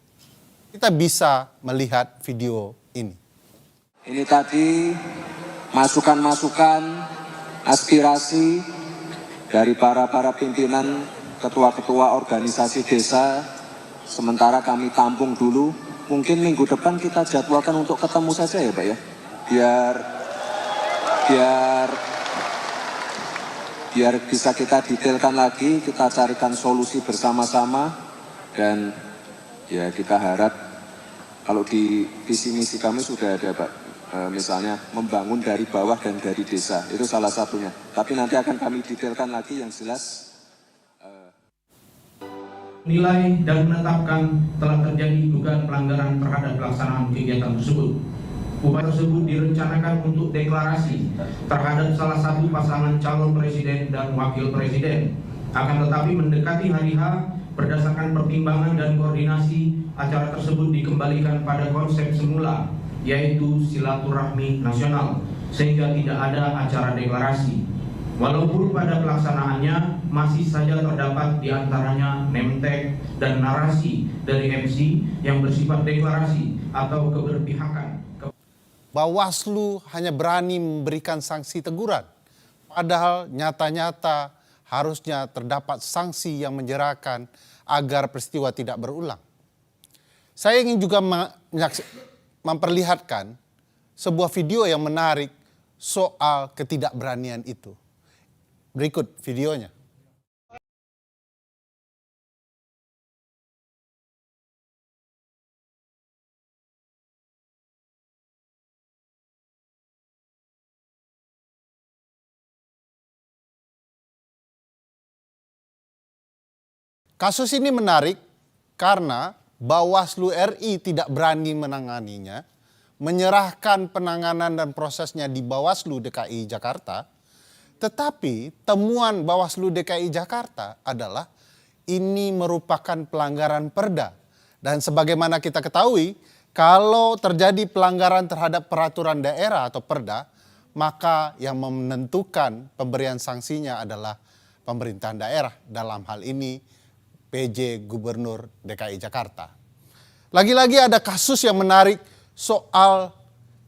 Kita bisa melihat video ini. Ini tadi masukan-masukan, aspirasi dari para pimpinan ketua-ketua organisasi desa. Sementara kami tampung dulu. Mungkin minggu depan kita jadwalkan untuk ketemu saja ya Pak ya. Biar bisa kita detailkan lagi, kita carikan solusi bersama-sama. Dan ya kita harap kalau di visi misi kami sudah ada Pak, misalnya membangun dari bawah dan dari desa, itu salah satunya. Tapi nanti akan kami detailkan lagi yang jelas. Nilai dan menetapkan telah terjadi dugaan pelanggaran terhadap pelaksanaan kegiatan tersebut. Upaya tersebut direncanakan untuk deklarasi terhadap salah satu pasangan calon presiden dan wakil presiden. Akan tetapi mendekati hari H, berdasarkan pertimbangan dan koordinasi, acara tersebut dikembalikan pada konsep semula, yaitu silaturahmi nasional, sehingga tidak ada acara deklarasi. Walaupun pada pelaksanaannya masih saja terdapat di antaranya name tag dan narasi dari MC yang bersifat deklarasi atau keberpihakan. Bawaslu hanya berani memberikan sanksi teguran, padahal nyata-nyata harusnya terdapat sanksi yang menjerahkan agar peristiwa tidak berulang. Saya ingin juga memperlihatkan sebuah video yang menarik soal ketidakberanian itu. Berikut videonya. Kasus ini menarik karena Bawaslu RI tidak berani menanganinya, menyerahkan penanganan dan prosesnya di Bawaslu DKI Jakarta. Tetapi temuan Bawaslu DKI Jakarta adalah ini merupakan pelanggaran perda. Dan sebagaimana kita ketahui, kalau terjadi pelanggaran terhadap peraturan daerah atau perda, maka yang menentukan pemberian sanksinya adalah pemerintahan daerah, dalam hal ini PJ Gubernur DKI Jakarta. Lagi-lagi ada kasus yang menarik soal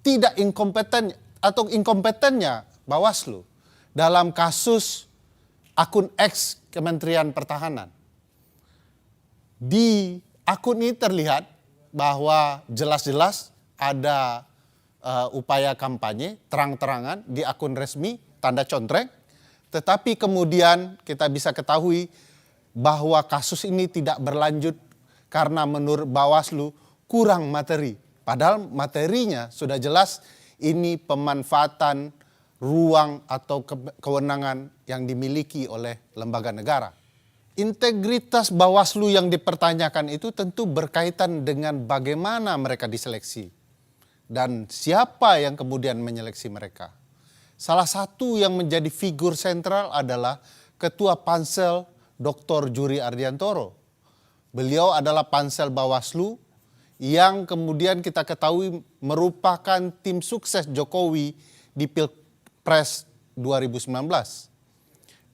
tidak inkompeten atau inkompetennya Bawaslu dalam kasus akun X Kementerian Pertahanan. Di akun ini terlihat bahwa jelas-jelas ada upaya kampanye terang-terangan di akun resmi, tanda contreng, tetapi kemudian kita bisa ketahui bahwa kasus ini tidak berlanjut karena menurut Bawaslu kurang materi. Padahal materinya sudah jelas ini pemanfaatan ruang atau kewenangan yang dimiliki oleh lembaga negara. Integritas Bawaslu yang dipertanyakan itu tentu berkaitan dengan bagaimana mereka diseleksi dan siapa yang kemudian menyeleksi mereka. Salah satu yang menjadi figur sentral adalah Ketua Pansel Dr. Juri Ardiantoro. Beliau adalah Pansel Bawaslu yang kemudian kita ketahui merupakan tim sukses Jokowi di Pilpres 2019.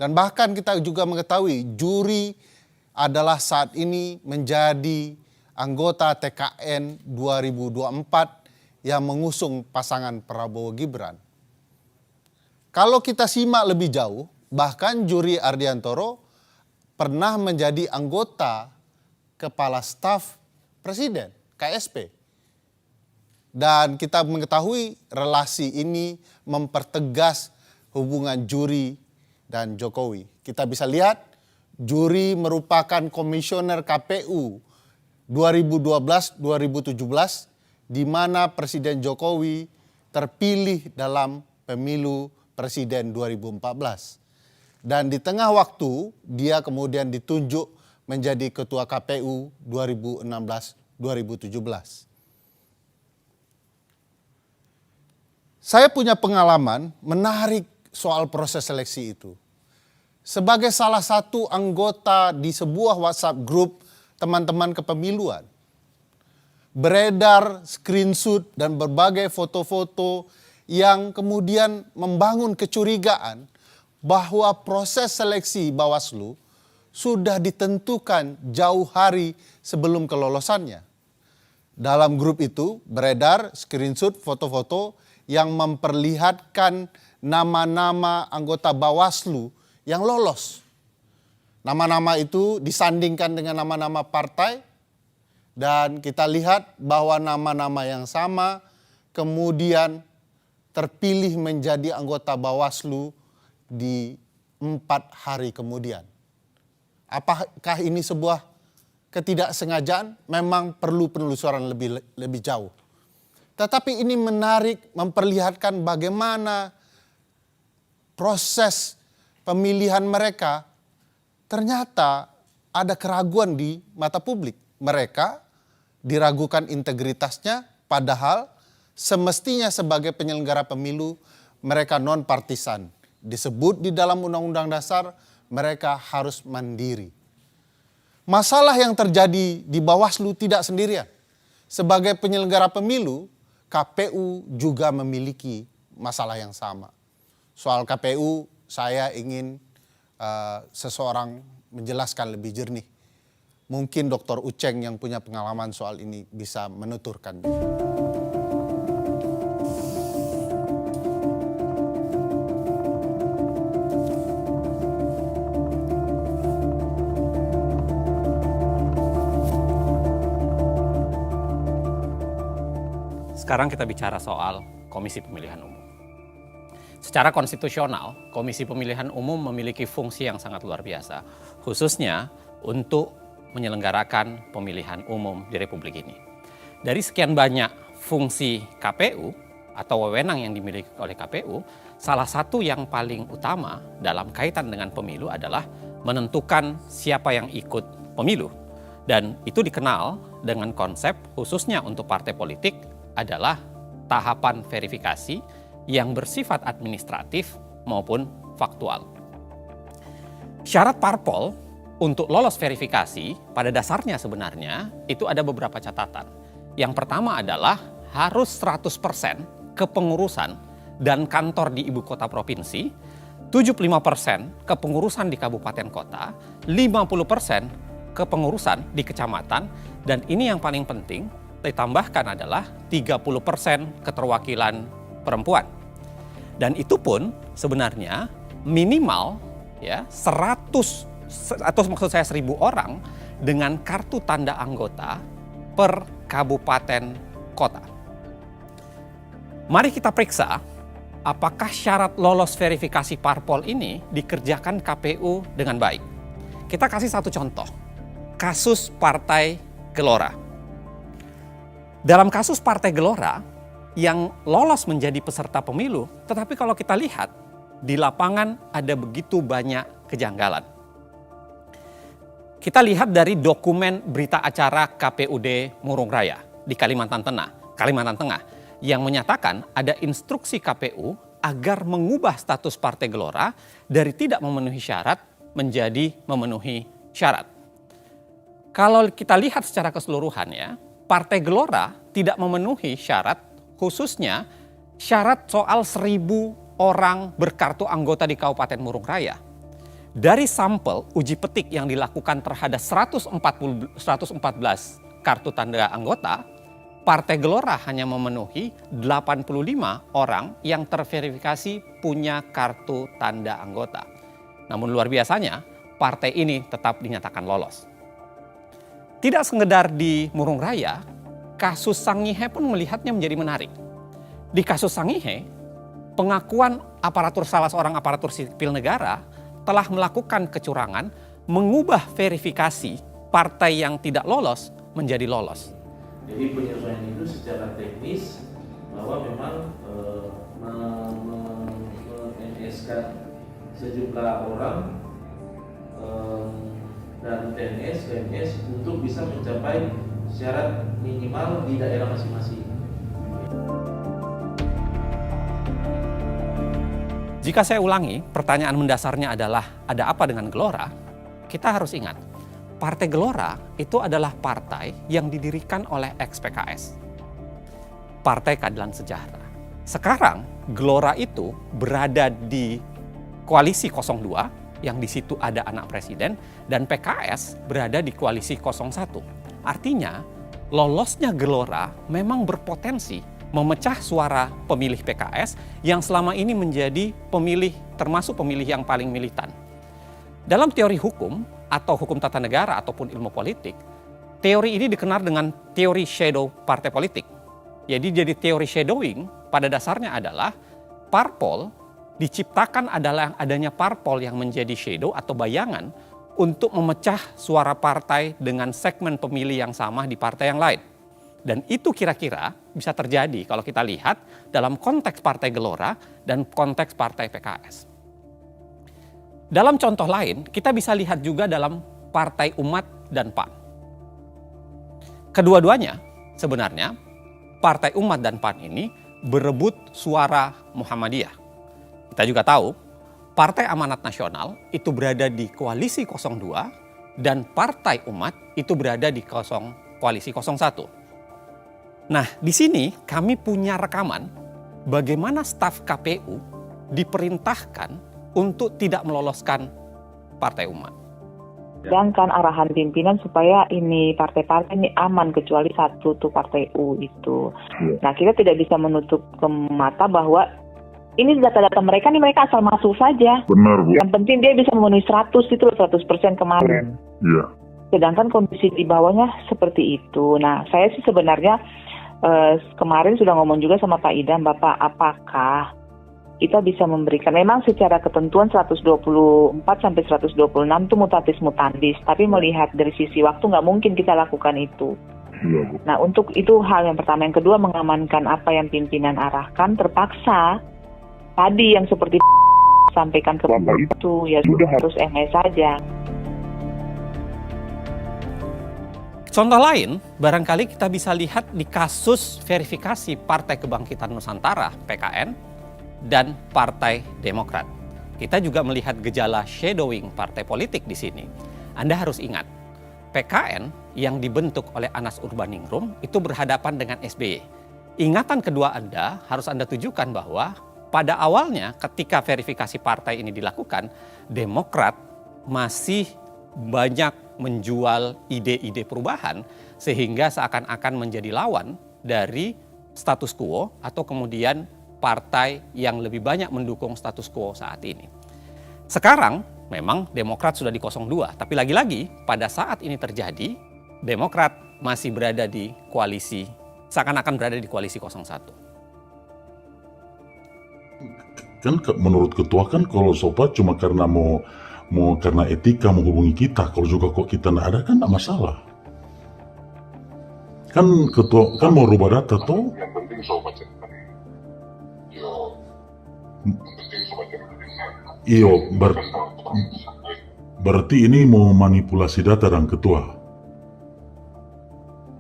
Dan bahkan kita juga mengetahui juri adalah saat ini menjadi anggota TKN 2024 yang mengusung pasangan Prabowo Gibran. Kalau kita simak lebih jauh, bahkan Juri Ardiantoro pernah menjadi anggota Kepala Staf Presiden, KSP. Dan kita mengetahui relasi ini mempertegas hubungan Juri dan Jokowi. Kita bisa lihat Juri merupakan komisioner KPU 2012-2017 di mana Presiden Jokowi terpilih dalam pemilu Presiden 2014. Dan di tengah waktu dia kemudian ditunjuk menjadi Ketua KPU 2016-2017. Saya punya pengalaman menarik soal proses seleksi itu. Sebagai salah satu anggota di sebuah WhatsApp group teman-teman kepemiluan, beredar screenshot dan berbagai foto-foto yang kemudian membangun kecurigaan bahwa proses seleksi Bawaslu sudah ditentukan jauh hari sebelum kelolosannya. Dalam grup itu beredar screenshot foto-foto yang memperlihatkan nama-nama anggota Bawaslu yang lolos. Nama-nama itu disandingkan dengan nama-nama partai. Dan kita lihat bahwa nama-nama yang sama kemudian terpilih menjadi anggota Bawaslu di 4 hari kemudian. Apakah ini sebuah ketidaksengajaan? Memang perlu penelusuran lebih jauh. Tetapi ini menarik memperlihatkan bagaimana proses pemilihan mereka ternyata ada keraguan di mata publik. Mereka diragukan integritasnya, padahal semestinya sebagai penyelenggara pemilu mereka non-partisan. Disebut di dalam Undang-Undang Dasar mereka harus mandiri. Masalah yang terjadi di Bawaslu tidak sendirian. Sebagai penyelenggara pemilu, KPU juga memiliki masalah yang sama. Soal KPU saya ingin seseorang menjelaskan lebih jernih. Mungkin Dr. Uceng yang punya pengalaman soal ini bisa menuturkan. Sekarang kita bicara soal Komisi Pemilihan Umum. Secara konstitusional, Komisi Pemilihan Umum memiliki fungsi yang sangat luar biasa, khususnya untuk menyelenggarakan pemilihan umum di Republik ini. Dari sekian banyak fungsi KPU atau wewenang yang dimiliki oleh KPU, salah satu yang paling utama dalam kaitan dengan pemilu adalah menentukan siapa yang ikut pemilu. Dan itu dikenal dengan konsep khususnya untuk partai politik adalah tahapan verifikasi yang bersifat administratif maupun faktual. Syarat parpol untuk lolos verifikasi pada dasarnya sebenarnya itu ada beberapa catatan. Yang pertama adalah harus 100% kepengurusan dan kantor di ibu kota provinsi, 75% kepengurusan di kabupaten kota, 50% kepengurusan di kecamatan, dan ini yang paling penting, ditambahkan adalah 30% keterwakilan perempuan. Dan itu pun sebenarnya minimal ya 100 atau maksud saya 1.000 orang dengan kartu tanda anggota per kabupaten kota. Mari kita periksa apakah syarat lolos verifikasi parpol ini dikerjakan KPU dengan baik. Kita kasih satu contoh, kasus Partai Gelora. Dalam kasus Partai Gelora yang lolos menjadi peserta pemilu, tetapi kalau kita lihat di lapangan ada begitu banyak kejanggalan. Kita lihat dari dokumen berita acara KPUD Murung Raya di Kalimantan Tengah yang menyatakan ada instruksi KPU agar mengubah status Partai Gelora dari tidak memenuhi syarat menjadi memenuhi syarat. Kalau kita lihat secara keseluruhan ya, Partai Gelora tidak memenuhi syarat, khususnya syarat soal 1.000 orang berkartu anggota di Kabupaten Murung Raya. Dari sampel uji petik yang dilakukan terhadap 114 kartu tanda anggota, Partai Gelora hanya memenuhi 85 orang yang terverifikasi punya kartu tanda anggota. Namun luar biasanya, partai ini tetap dinyatakan lolos. Tidak sekedar di Murung Raya, kasus Sangihe pun melihatnya menjadi menarik. Di kasus Sangihe, pengakuan salah seorang aparatur sipil negara telah melakukan kecurangan, mengubah verifikasi partai yang tidak lolos menjadi lolos. Jadi penyesuaian itu secara teknis bahwa memang men-NS sejumlah orang dan PNS untuk bisa mencapai syarat minimal di daerah masing-masing. Jika saya ulangi, pertanyaan mendasarnya adalah ada apa dengan Gelora? Kita harus ingat, Partai Gelora itu adalah partai yang didirikan oleh ex-PKS. Partai Keadilan Sejahtera. Sekarang Gelora itu berada di koalisi 02 yang di situ ada anak presiden, dan PKS berada di koalisi 01. Artinya lolosnya Gelora memang berpotensi memecah suara pemilih PKS yang selama ini menjadi termasuk pemilih yang paling militan. Dalam teori hukum atau hukum tata negara ataupun ilmu politik, teori ini dikenal dengan teori shadow partai politik. Jadi teori shadowing pada dasarnya adalah parpol diciptakan adalah adanya parpol yang menjadi shadow atau bayangan untuk memecah suara partai dengan segmen pemilih yang sama di partai yang lain. Dan itu kira-kira bisa terjadi kalau kita lihat dalam konteks Partai Gelora dan konteks Partai PKS. Dalam contoh lain, kita bisa lihat juga dalam Partai Umat dan PAN. Kedua-duanya sebenarnya Partai Umat dan PAN ini berebut suara Muhammadiyah. Kita juga tahu Partai Amanat Nasional itu berada di koalisi 02 dan Partai Umat itu berada di koalisi 01. Nah, di sini kami punya rekaman bagaimana staf KPU diperintahkan untuk tidak meloloskan Partai Umat. Sedangkan arahan pimpinan supaya ini partai-partai ini aman kecuali satu tuh Partai U itu. Nah, kita tidak bisa menutup ke mata bahwa ini data-data mereka nih, mereka asal masuk saja. Benar, Bu. Yang penting dia bisa memenuhi 100% kemarin. Iya. Sedangkan kondisi di bawahnya seperti itu. Nah, saya sih sebenarnya kemarin sudah ngomong juga sama Pak Idam, Bapak, apakah kita bisa memberikan, memang secara ketentuan 124 sampai 126 itu mutatis mutandis, tapi melihat dari sisi waktu nggak mungkin kita lakukan itu. Iya, Bu. Nah, untuk itu hal yang pertama. Yang kedua, mengamankan apa yang pimpinan arahkan, terpaksa tadi yang seperti sampaikan ke Bapak itu, ya sudah harus MS saja. Contoh lain, barangkali kita bisa lihat di kasus verifikasi Partai Kebangkitan Nusantara, PKN, dan Partai Demokrat. Kita juga melihat gejala shadowing partai politik di sini. Anda harus ingat, PKN yang dibentuk oleh Anas Urbaningrum itu berhadapan dengan SBY. Ingatan kedua Anda harus Anda tujukan bahwa pada awalnya ketika verifikasi partai ini dilakukan, Demokrat masih banyak menjual ide-ide perubahan sehingga seakan-akan menjadi lawan dari status quo atau kemudian partai yang lebih banyak mendukung status quo saat ini. Sekarang memang Demokrat sudah di 02, tapi lagi-lagi pada saat ini terjadi, Demokrat masih berada di koalisi, seakan-akan berada di koalisi 01. Kan menurut ketua kan kalau sobat cuma karena mau karena etika menghubungi kita, kalau juga kok kita nggak ada kan nggak masalah. Kan ketua kan mau rubah data tuh. Yang penting sobat Iyo, berarti ini mau manipulasi data dan ketua.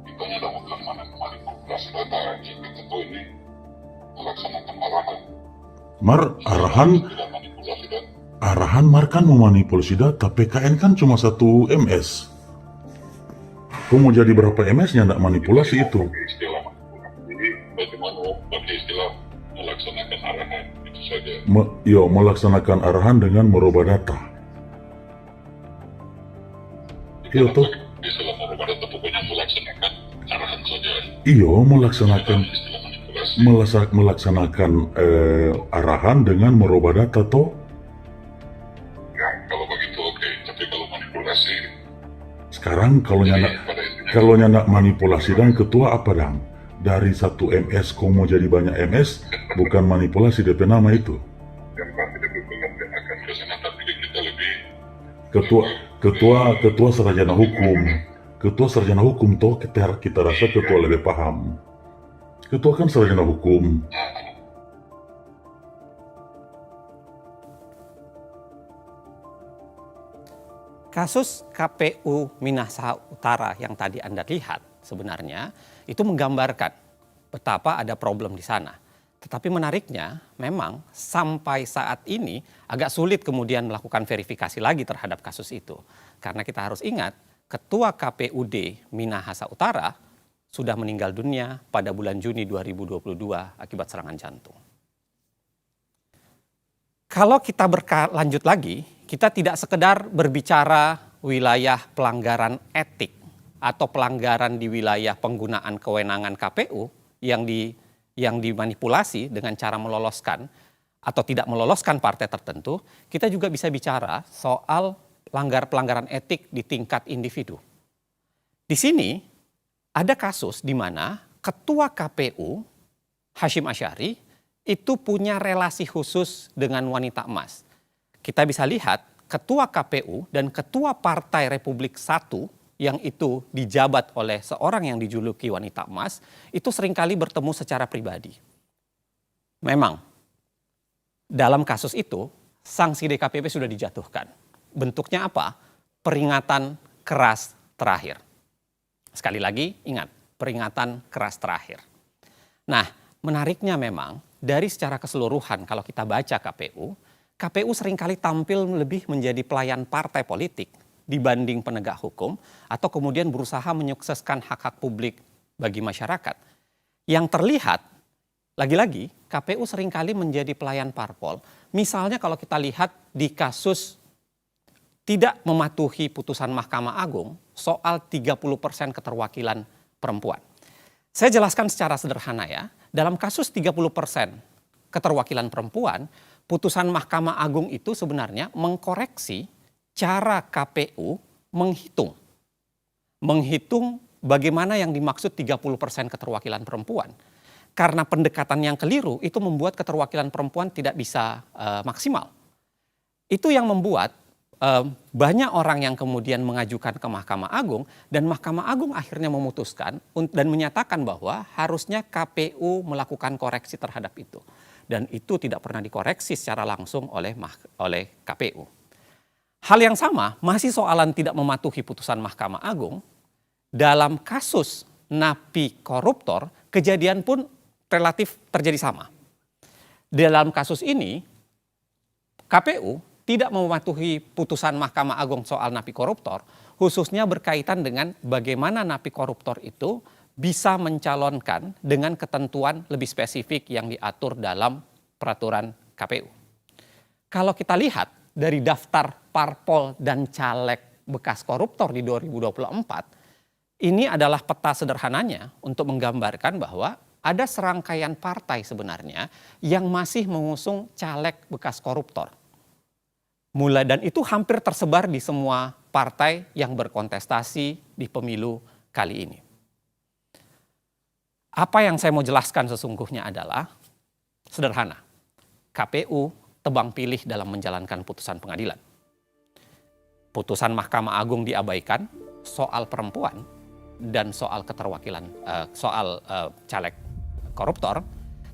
Kita tidak bukan manipulasi data, jika ketua ini melaksanakan arahan. Arahan Mar kan memanipulasi data. PKN kan cuma 1 MS. Kau mau jadi berapa MS-nya nggak manipulasi itu? Jadi bagaimana pakai istilah melaksanakan arahan itu saja. Melaksanakan arahan dengan merubah data. Iya tuh. Istilah merubah data pokoknya melaksanakan arahan saja. Iya, melaksanakan arahan dengan merubah data toh. Ya, kalau begitu oke. Tapi kalau manipulasi. Sekarang kalau nyandak manipulasi dan ketua apa dang? Dari 1 MS kau mau jadi banyak MS, bukan manipulasi DP nama itu. Yang pasti akan kesana, tapi kita lebih. Ketua sarjana hukum. Ketua sarjana hukum toh kita rasa ketua lebih paham. Ketua kan sarjana hukum. Kasus KPU Minahasa Utara yang tadi Anda lihat sebenarnya itu menggambarkan betapa ada problem di sana. Tetapi menariknya memang sampai saat ini agak sulit kemudian melakukan verifikasi lagi terhadap kasus itu. Karena kita harus ingat Ketua KPUD Minahasa Utara sudah meninggal dunia pada bulan Juni 2022 akibat serangan jantung. Kalau kita berlanjut lagi, kita tidak sekedar berbicara wilayah pelanggaran etik atau pelanggaran di wilayah penggunaan kewenangan KPU yang dimanipulasi dengan cara meloloskan atau tidak meloloskan partai tertentu, kita juga bisa bicara soal pelanggaran etik di tingkat individu. Di sini ada kasus di mana Ketua KPU Hashim Asyari itu punya relasi khusus dengan wanita emas. Kita bisa lihat Ketua KPU dan Ketua Partai Republik I yang itu dijabat oleh seorang yang dijuluki wanita emas, itu seringkali bertemu secara pribadi. Memang, dalam kasus itu, sanksi DKPP sudah dijatuhkan. Bentuknya apa? Peringatan keras terakhir. Sekali lagi, ingat, peringatan keras terakhir. Nah, menariknya memang, dari secara keseluruhan kalau kita baca KPU seringkali tampil lebih menjadi pelayan partai politik dibanding penegak hukum atau kemudian berusaha menyukseskan hak-hak publik bagi masyarakat. Yang terlihat, lagi-lagi KPU seringkali menjadi pelayan parpol. Misalnya kalau kita lihat di kasus tidak mematuhi putusan Mahkamah Agung soal 30% keterwakilan perempuan. Saya jelaskan secara sederhana ya, dalam kasus 30% keterwakilan perempuan, putusan Mahkamah Agung itu sebenarnya mengkoreksi cara KPU menghitung bagaimana yang dimaksud 30% keterwakilan perempuan. Karena pendekatan yang keliru itu membuat keterwakilan perempuan tidak bisa maksimal. Itu yang membuat banyak orang yang kemudian mengajukan ke Mahkamah Agung dan Mahkamah Agung akhirnya memutuskan dan menyatakan bahwa harusnya KPU melakukan koreksi terhadap itu. Dan itu tidak pernah dikoreksi secara langsung oleh KPU. Hal yang sama masih soalan tidak mematuhi putusan Mahkamah Agung. Dalam kasus napi koruptor, kejadian pun relatif terjadi sama. Dalam kasus ini, KPU tidak mematuhi putusan Mahkamah Agung soal napi koruptor, khususnya berkaitan dengan bagaimana napi koruptor itu bisa mencalonkan dengan ketentuan lebih spesifik yang diatur dalam peraturan KPU. Kalau kita lihat dari daftar parpol dan caleg bekas koruptor di 2024, ini adalah peta sederhananya untuk menggambarkan bahwa ada serangkaian partai sebenarnya yang masih mengusung caleg bekas koruptor. Dan itu hampir tersebar di semua partai yang berkontestasi di pemilu kali ini. Apa yang saya mau jelaskan sesungguhnya adalah sederhana. KPU tebang pilih dalam menjalankan putusan pengadilan. Putusan Mahkamah Agung diabaikan soal perempuan dan soal keterwakilan, soal caleg koruptor.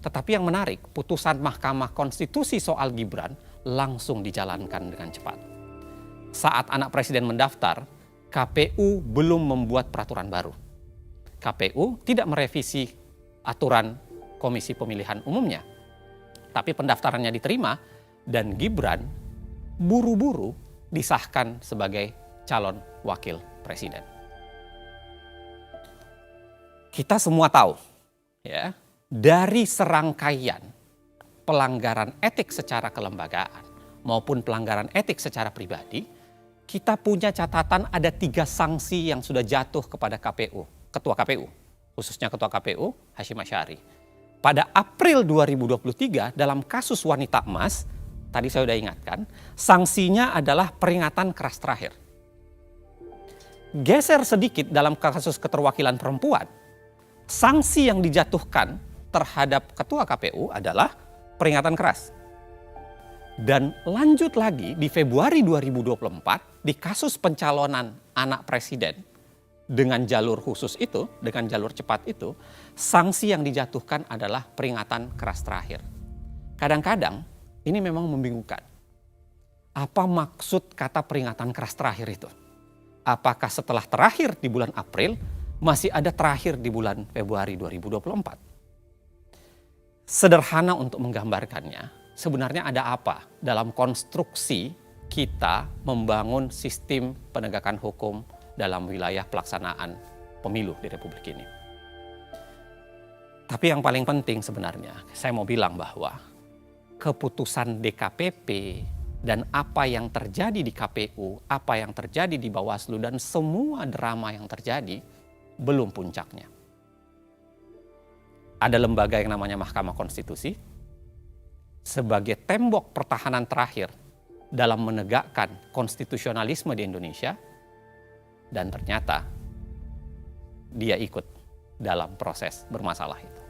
Tetapi yang menarik, putusan Mahkamah Konstitusi soal Gibran langsung dijalankan dengan cepat. Saat anak presiden mendaftar, KPU belum membuat peraturan baru. KPU tidak merevisi aturan Komisi Pemilihan Umumnya. Tapi pendaftarannya diterima dan Gibran buru-buru disahkan sebagai calon wakil presiden. Kita semua tahu, ya, dari serangkaian pelanggaran etik secara kelembagaan maupun pelanggaran etik secara pribadi, kita punya catatan ada 3 sanksi yang sudah jatuh kepada KPU, Ketua KPU, khususnya Ketua KPU Hashim Asy'ari. Pada April 2023 dalam kasus wanita emas, tadi saya sudah ingatkan, sanksinya adalah peringatan keras terakhir. Geser sedikit dalam kasus keterwakilan perempuan, sanksi yang dijatuhkan terhadap Ketua KPU adalah peringatan keras. Dan lanjut lagi di Februari 2024 di kasus pencalonan anak presiden dengan jalur khusus itu, dengan jalur cepat itu, sanksi yang dijatuhkan adalah peringatan keras terakhir. Kadang-kadang ini memang membingungkan. Apa maksud kata peringatan keras terakhir itu? Apakah setelah terakhir di bulan April masih ada terakhir di bulan Februari 2024? Sederhana untuk menggambarkannya, sebenarnya ada apa dalam konstruksi kita membangun sistem penegakan hukum dalam wilayah pelaksanaan pemilu di Republik ini. Tapi yang paling penting sebenarnya, saya mau bilang bahwa keputusan DKPP dan apa yang terjadi di KPU, apa yang terjadi di Bawaslu dan semua drama yang terjadi belum puncaknya. Ada lembaga yang namanya Mahkamah Konstitusi sebagai tembok pertahanan terakhir dalam menegakkan konstitusionalisme di Indonesia, dan ternyata dia ikut dalam proses bermasalah itu.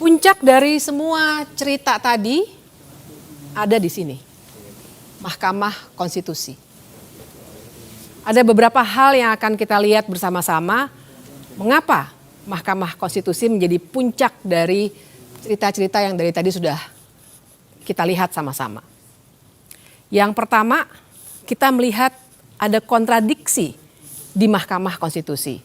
Puncak dari semua cerita tadi ada di sini, Mahkamah Konstitusi. Ada beberapa hal yang akan kita lihat bersama-sama, mengapa Mahkamah Konstitusi menjadi puncak dari cerita-cerita yang dari tadi sudah kita lihat sama-sama. Yang pertama, kita melihat ada kontradiksi di Mahkamah Konstitusi.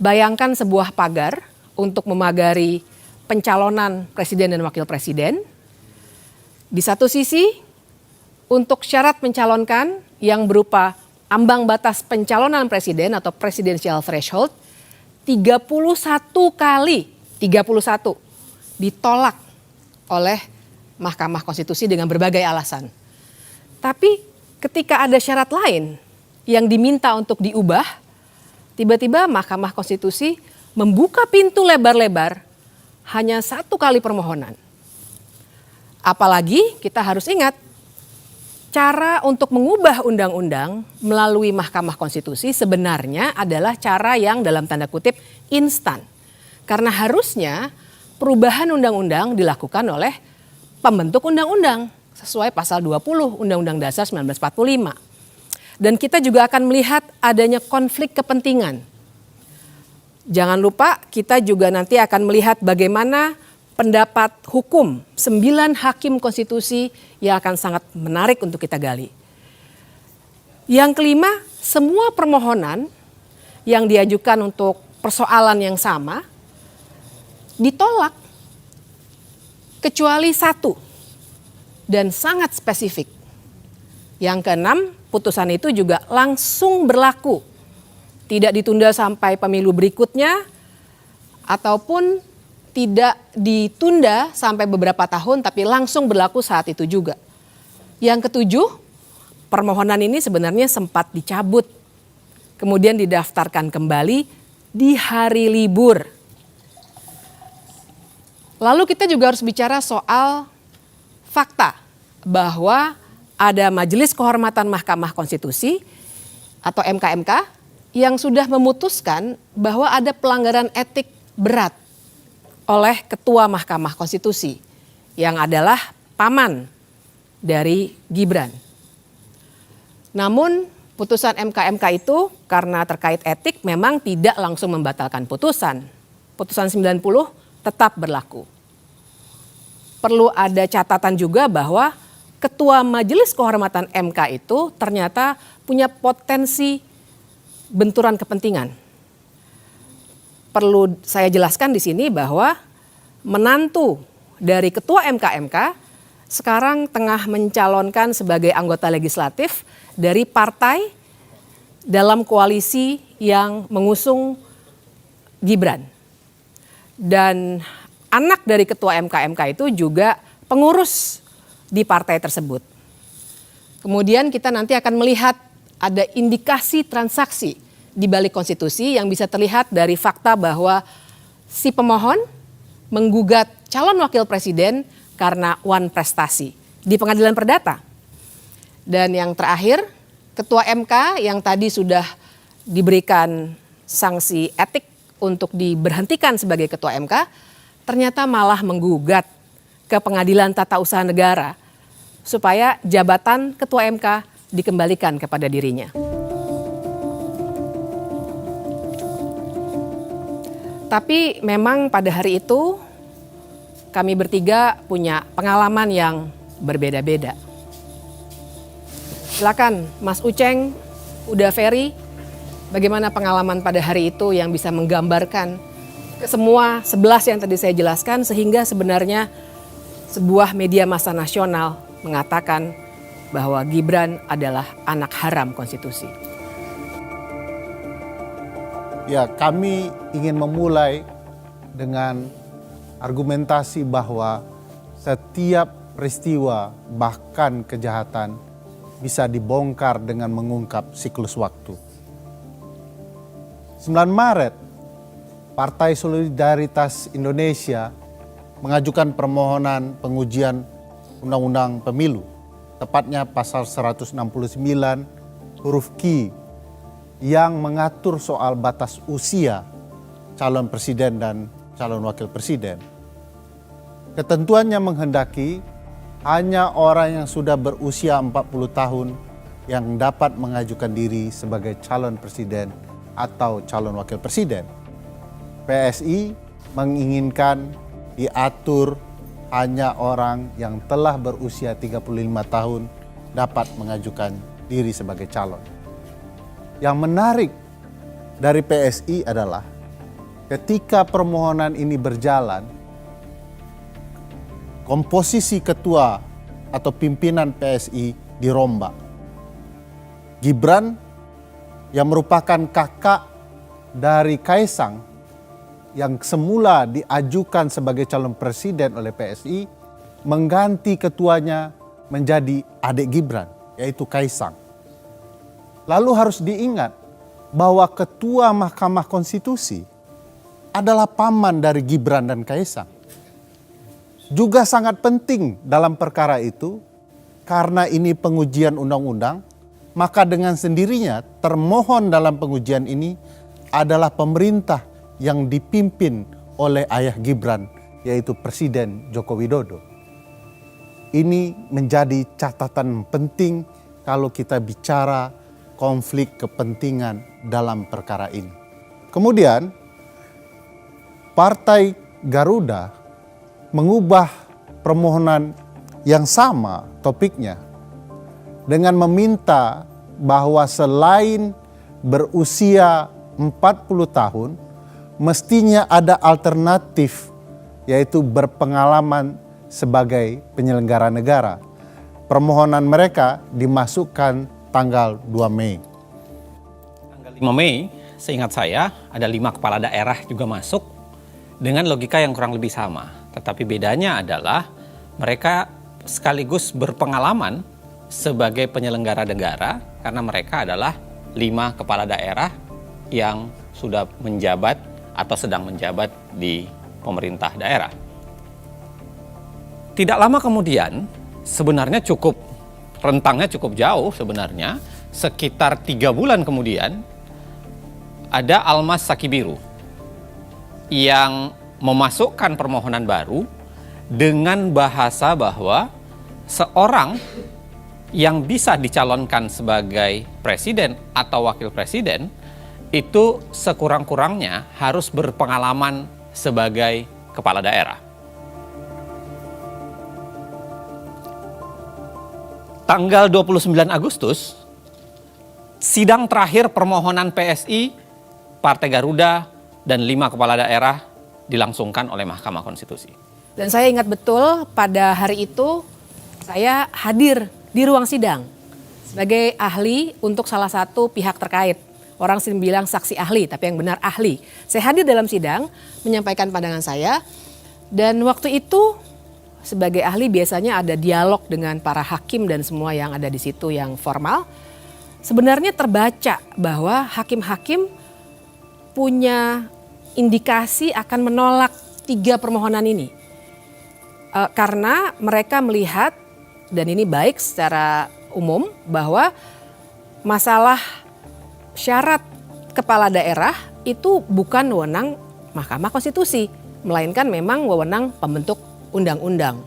Bayangkan sebuah pagar untuk memagari pencalonan presiden dan wakil presiden. Di satu sisi, untuk syarat mencalonkan yang berupa ambang batas pencalonan presiden atau presidential threshold 31 kali, 31 ditolak oleh Mahkamah Konstitusi dengan berbagai alasan. Tapi ketika ada syarat lain yang diminta untuk diubah, tiba-tiba Mahkamah Konstitusi membuka pintu lebar-lebar hanya 1 kali permohonan. Apalagi kita harus ingat, cara untuk mengubah undang-undang melalui Mahkamah Konstitusi sebenarnya adalah cara yang dalam tanda kutip instan. Karena harusnya perubahan undang-undang dilakukan oleh pembentuk undang-undang sesuai pasal 20 Undang-Undang Dasar 1945. Dan kita juga akan melihat adanya konflik kepentingan. Jangan lupa kita juga nanti akan melihat bagaimana pendapat hukum 9 hakim konstitusi yang akan sangat menarik untuk kita gali. Yang kelima, semua permohonan yang diajukan untuk persoalan yang sama ditolak kecuali 1 dan sangat spesifik. Yang keenam, putusan itu juga langsung berlaku. Tidak ditunda sampai pemilu berikutnya ataupun tidak ditunda sampai beberapa tahun tapi langsung berlaku saat itu juga. Yang ketujuh, permohonan ini sebenarnya sempat dicabut, kemudian didaftarkan kembali di hari libur. Lalu kita juga harus bicara soal fakta bahwa ada Majelis Kehormatan Mahkamah Konstitusi atau MKMK yang sudah memutuskan bahwa ada pelanggaran etik berat oleh Ketua Mahkamah Konstitusi yang adalah paman dari Gibran. Namun putusan MKMK itu karena terkait etik memang tidak langsung membatalkan putusan. Putusan 90 tetap berlaku. Perlu ada catatan juga bahwa Ketua Majelis Kehormatan MK itu ternyata punya potensi benturan kepentingan. Perlu saya jelaskan di sini bahwa menantu dari Ketua MKMK sekarang tengah mencalonkan sebagai anggota legislatif dari partai dalam koalisi yang mengusung Gibran. Dan anak dari Ketua MKMK itu juga pengurus di partai tersebut. Kemudian kita nanti akan melihat ada indikasi transaksi di balik konstitusi yang bisa terlihat dari fakta bahwa si pemohon menggugat calon wakil presiden karena wan prestasi di pengadilan perdata. Dan yang terakhir, Ketua MK yang tadi sudah diberikan sanksi etik untuk diberhentikan sebagai Ketua MK, ternyata malah menggugat ke Pengadilan Tata Usaha Negara supaya jabatan Ketua MK dikembalikan kepada dirinya. Tapi memang pada hari itu kami bertiga punya pengalaman yang berbeda-beda. Silakan Mas Uceng, Uda Ferry, bagaimana pengalaman pada hari itu yang bisa menggambarkan semua 11 yang tadi saya jelaskan sehingga sebenarnya sebuah media massa nasional mengatakan bahwa Gibran adalah anak haram konstitusi. Ya, kami ingin memulai dengan argumentasi bahwa setiap peristiwa bahkan kejahatan bisa dibongkar dengan mengungkap siklus waktu. 9 Maret, Partai Solidaritas Indonesia mengajukan permohonan pengujian Undang-Undang Pemilu, tepatnya pasal 169 huruf Q yang mengatur soal batas usia calon presiden dan calon wakil presiden. Ketentuannya menghendaki hanya orang yang sudah berusia 40 tahun yang dapat mengajukan diri sebagai calon presiden atau calon wakil presiden. PSI menginginkan diatur hanya orang yang telah berusia 35 tahun dapat mengajukan diri sebagai calon. Yang menarik dari PSI adalah ketika permohonan ini berjalan, komposisi ketua atau pimpinan PSI dirombak. Gibran yang merupakan kakak dari Kaisang yang semula diajukan sebagai calon presiden oleh PSI mengganti ketuanya menjadi adik Gibran, yaitu Kaisang. Lalu harus diingat bahwa Ketua Mahkamah Konstitusi adalah paman dari Gibran dan Kaisang. Juga sangat penting dalam perkara itu karena ini pengujian undang-undang, maka dengan sendirinya termohon dalam pengujian ini adalah pemerintah yang dipimpin oleh ayah Gibran, yaitu Presiden Joko Widodo. Ini menjadi catatan penting kalau kita bicara konflik kepentingan dalam perkara ini. Kemudian Partai Garuda mengubah permohonan yang sama topiknya dengan meminta bahwa selain berusia 40 tahun mestinya ada alternatif, yaitu berpengalaman sebagai penyelenggara negara. Permohonan mereka dimasukkan tanggal 2 Mei. Tanggal 5 Mei, seingat saya ada 5 kepala daerah juga masuk dengan logika yang kurang lebih sama. Tetapi bedanya adalah mereka sekaligus berpengalaman sebagai penyelenggara negara karena mereka adalah 5 kepala daerah yang sudah menjabat atau sedang menjabat di pemerintah daerah. Tidak lama kemudian, sebenarnya rentangnya cukup jauh sebenarnya, sekitar 3 bulan kemudian, ada Almas Sakibiru yang memasukkan permohonan baru dengan bahasa bahwa seorang yang bisa dicalonkan sebagai presiden atau wakil presiden itu sekurang-kurangnya harus berpengalaman sebagai kepala daerah. Tanggal 29 Agustus, sidang terakhir permohonan PSI, Partai Garuda, dan 5 kepala daerah dilangsungkan oleh Mahkamah Konstitusi. Dan saya ingat betul pada hari itu saya hadir di ruang sidang sebagai ahli untuk salah satu pihak terkait. Orang sering bilang saksi ahli, tapi yang benar ahli. Saya hadir dalam sidang menyampaikan pandangan saya, dan waktu itu sebagai ahli biasanya ada dialog dengan para hakim dan semua yang ada di situ yang formal. Sebenarnya terbaca bahwa hakim-hakim punya indikasi akan menolak 3 permohonan ini. Karena mereka melihat, dan ini baik secara umum, bahwa masalah syarat kepala daerah itu bukan wewenang Mahkamah Konstitusi, melainkan memang wewenang pembentuk undang-undang.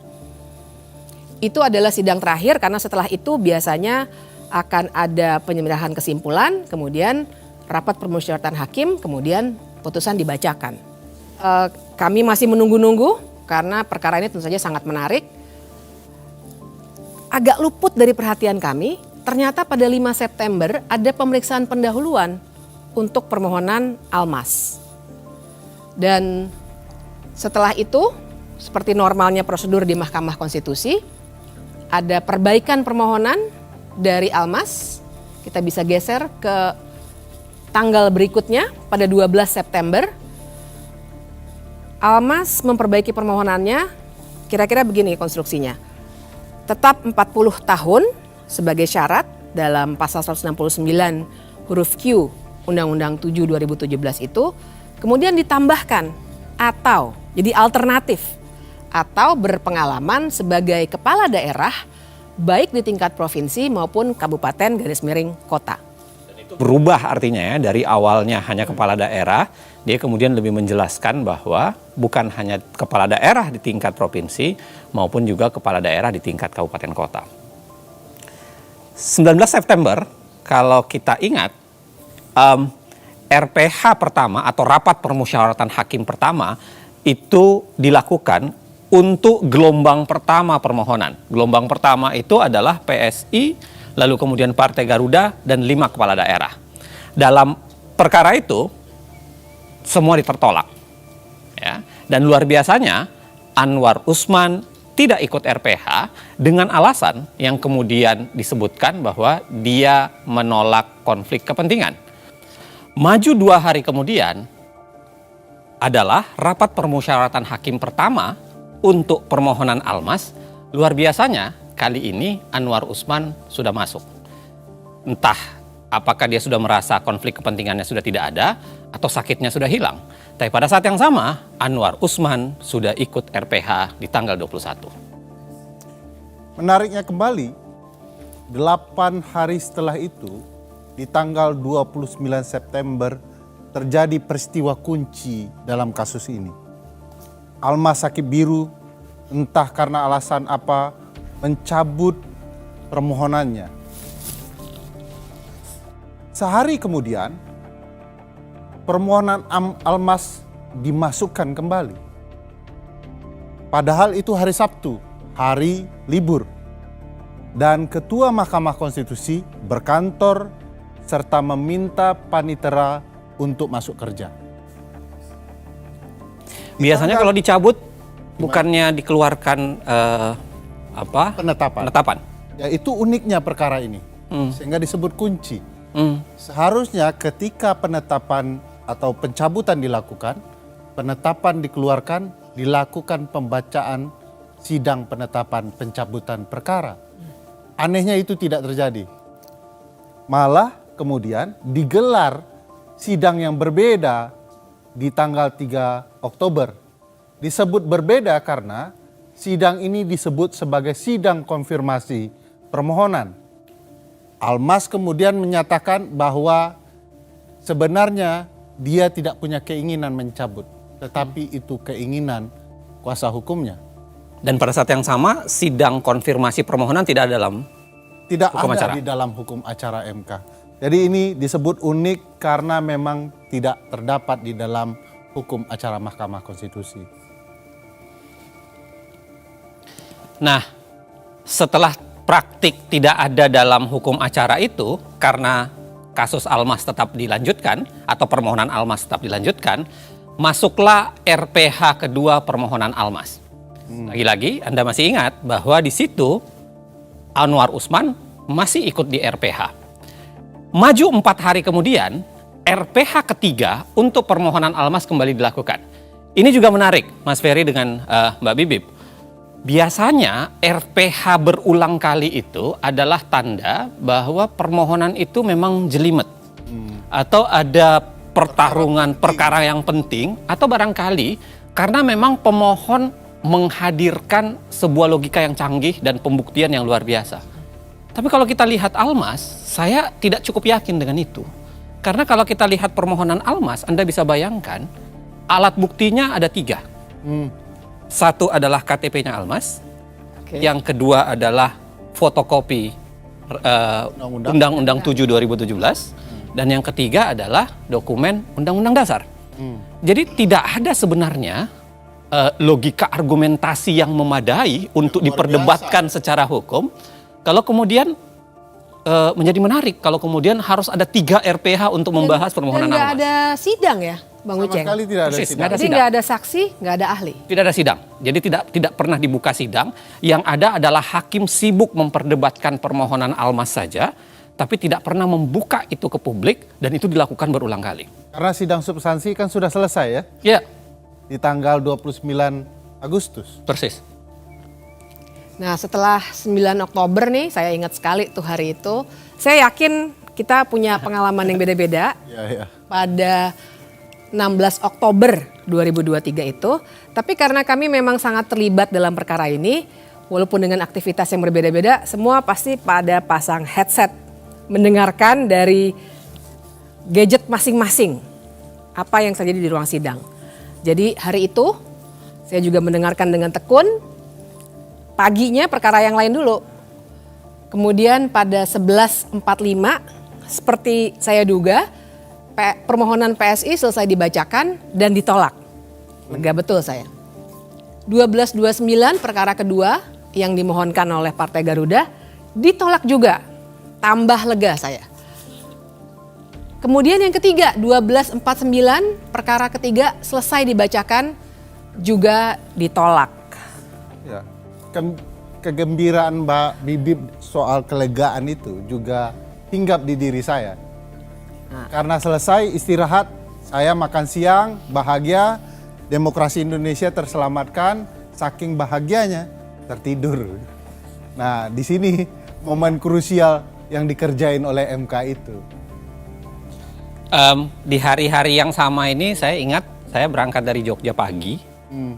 Itu adalah sidang terakhir karena setelah itu biasanya akan ada penyerahan kesimpulan, kemudian rapat permusyawaratan hakim, kemudian putusan dibacakan. Kami masih menunggu-nunggu karena perkara ini tentu saja sangat menarik. Agak luput dari perhatian kami, ternyata pada 5 September ada pemeriksaan pendahuluan untuk permohonan Almas. Dan setelah itu, seperti normalnya prosedur di Mahkamah Konstitusi, ada perbaikan permohonan dari Almas. Kita bisa geser ke tanggal berikutnya pada 12 September. Almas memperbaiki permohonannya, kira-kira begini konstruksinya. Tetap 40 tahun sebagai syarat dalam pasal 169 huruf Q Undang-Undang 7 2017 itu, kemudian ditambahkan atau jadi alternatif atau berpengalaman sebagai kepala daerah baik di tingkat provinsi maupun kabupaten _kota. Berubah artinya ya, dari awalnya hanya kepala daerah, dia kemudian lebih menjelaskan bahwa bukan hanya kepala daerah di tingkat provinsi maupun juga kepala daerah di tingkat kabupaten kota. 19 September, kalau kita ingat, RPH pertama atau rapat permusyawaratan hakim pertama itu dilakukan untuk gelombang pertama permohonan. Gelombang pertama itu adalah PSI, lalu kemudian Partai Garuda, dan 5 kepala daerah. Dalam perkara itu, semua ditertolak. Ya. Dan luar biasanya, Anwar Usman tidak ikut RPH dengan alasan yang kemudian disebutkan bahwa dia menolak konflik kepentingan. Maju 2 hari kemudian adalah rapat permusyawaratan hakim pertama untuk permohonan Almas. Luar biasanya, kali ini Anwar Usman sudah masuk. Entah apakah dia sudah merasa konflik kepentingannya sudah tidak ada atau sakitnya sudah hilang. Tapi pada saat yang sama, Anwar Usman sudah ikut RPH di tanggal 21. Menariknya kembali, 8 hari setelah itu, di tanggal 29 September, terjadi peristiwa kunci dalam kasus ini. Almas Sakibiru, entah karena alasan apa, mencabut permohonannya. Sehari kemudian, permohonan Almas dimasukkan kembali. Padahal itu hari Sabtu, hari libur. Dan Ketua Mahkamah Konstitusi berkantor serta meminta panitera untuk masuk kerja. Biasanya kalau dicabut, bukannya dikeluarkan penetapan. Ya, itu uniknya perkara ini, sehingga disebut kunci. Seharusnya ketika penetapan atau pencabutan dilakukan, penetapan dikeluarkan, dilakukan pembacaan sidang penetapan pencabutan perkara. Anehnya itu tidak terjadi. Malah kemudian digelar sidang yang berbeda di tanggal 3 Oktober. Disebut berbeda karena sidang ini disebut sebagai sidang konfirmasi permohonan. Almas kemudian menyatakan bahwa sebenarnya dia tidak punya keinginan mencabut, tetapi itu keinginan kuasa hukumnya. Dan pada saat yang sama, sidang konfirmasi permohonan tidak ada dalam hukum acara. Di dalam hukum acara MK. Jadi ini disebut unik karena memang tidak terdapat di dalam hukum acara Mahkamah Konstitusi. Nah, setelah praktik tidak ada dalam hukum acara itu, karena kasus Almas tetap dilanjutkan atau permohonan Almas tetap dilanjutkan, masuklah RPH kedua permohonan Almas. Lagi-lagi Anda masih ingat bahwa di situ Anwar Usman masih ikut di RPH. Maju 4 hari kemudian, RPH ketiga untuk permohonan Almas kembali dilakukan. Ini juga menarik, Mas Ferry dengan Mbak Bibip. Biasanya RPH berulang kali itu adalah tanda bahwa permohonan itu memang jelimet. Atau ada pertarungan perkara yang penting, atau barangkali karena memang pemohon menghadirkan sebuah logika yang canggih dan pembuktian yang luar biasa. Tapi kalau kita lihat Almas, saya tidak cukup yakin dengan itu. Karena kalau kita lihat permohonan Almas, Anda bisa bayangkan alat buktinya ada 3. Satu adalah KTP-nya Almas, yang kedua adalah fotokopi Undang-Undang 7 2017, dan yang ketiga adalah dokumen Undang-Undang Dasar. Jadi tidak ada sebenarnya logika argumentasi yang memadai untuk diperdebatkan secara hukum. Kalau kemudian menjadi menarik kalau kemudian harus ada 3 RPH untuk membahas permohonan Almas. Dan nggak ada sidang ya, Bang Uceng? Sama sekali tidak ada sidang. Jadi nggak ada saksi, nggak ada ahli. Tidak ada sidang. Jadi tidak pernah dibuka sidang. Yang ada adalah hakim sibuk memperdebatkan permohonan Almas saja, tapi tidak pernah membuka itu ke publik, dan itu dilakukan berulang kali. Karena sidang substansi kan sudah selesai ya? Ya. Di tanggal 29 Agustus. Persis. Nah setelah 9 Oktober nih, saya ingat sekali tuh hari itu. Saya yakin kita punya pengalaman yang beda-beda. Pada 16 Oktober 2023 itu. Tapi karena kami memang sangat terlibat dalam perkara ini, walaupun dengan aktivitas yang berbeda-beda, semua pasti pada pasang headset mendengarkan dari gadget masing-masing apa yang terjadi di ruang sidang. Jadi hari itu saya juga mendengarkan dengan tekun. Paginya perkara yang lain dulu. Kemudian pada 11.45 seperti saya duga permohonan PSI selesai dibacakan dan ditolak. Lega betul saya. 12.29 perkara kedua yang dimohonkan oleh Partai Garuda ditolak juga. Tambah lega saya. Kemudian yang ketiga 12.49 perkara ketiga selesai dibacakan juga ditolak. Ya. Kegembiraan Mbak Bibip soal kelegaan itu juga hinggap di diri saya. Karena selesai istirahat, saya makan siang, bahagia, demokrasi Indonesia terselamatkan, saking bahagianya tertidur. Nah, di sini momen krusial yang dikerjain oleh MK itu. Di hari-hari yang sama ini saya ingat saya berangkat dari Jogja pagi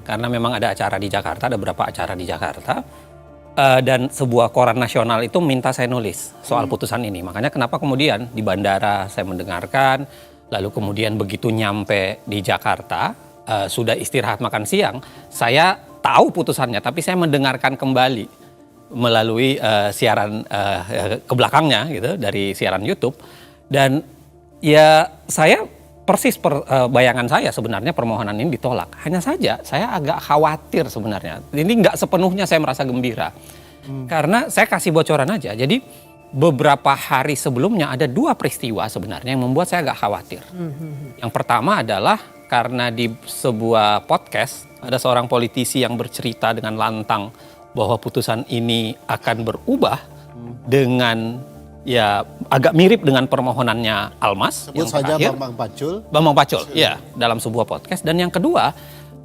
karena memang ada acara di Jakarta, ada beberapa acara di Jakarta, dan sebuah koran nasional itu minta saya nulis soal putusan ini. Makanya kenapa kemudian di bandara saya mendengarkan, lalu kemudian begitu nyampe di Jakarta sudah istirahat makan siang, saya tahu putusannya tapi saya mendengarkan kembali melalui siaran ke belakangnya gitu dari siaran YouTube. Dan ya saya persis bayangan saya sebenarnya permohonan ini ditolak. Hanya saja saya agak khawatir sebenarnya. Ini nggak sepenuhnya saya merasa gembira. Karena saya kasih bocoran aja. Jadi beberapa hari sebelumnya ada 2 peristiwa sebenarnya yang membuat saya agak khawatir. Yang pertama adalah karena di sebuah podcast ada seorang politisi yang bercerita dengan lantang bahwa putusan ini akan berubah dengan ya agak mirip dengan permohonannya Almas. Sebut yang saja terakhir. Bambang Pacul. Ya, dalam sebuah podcast. Dan yang kedua,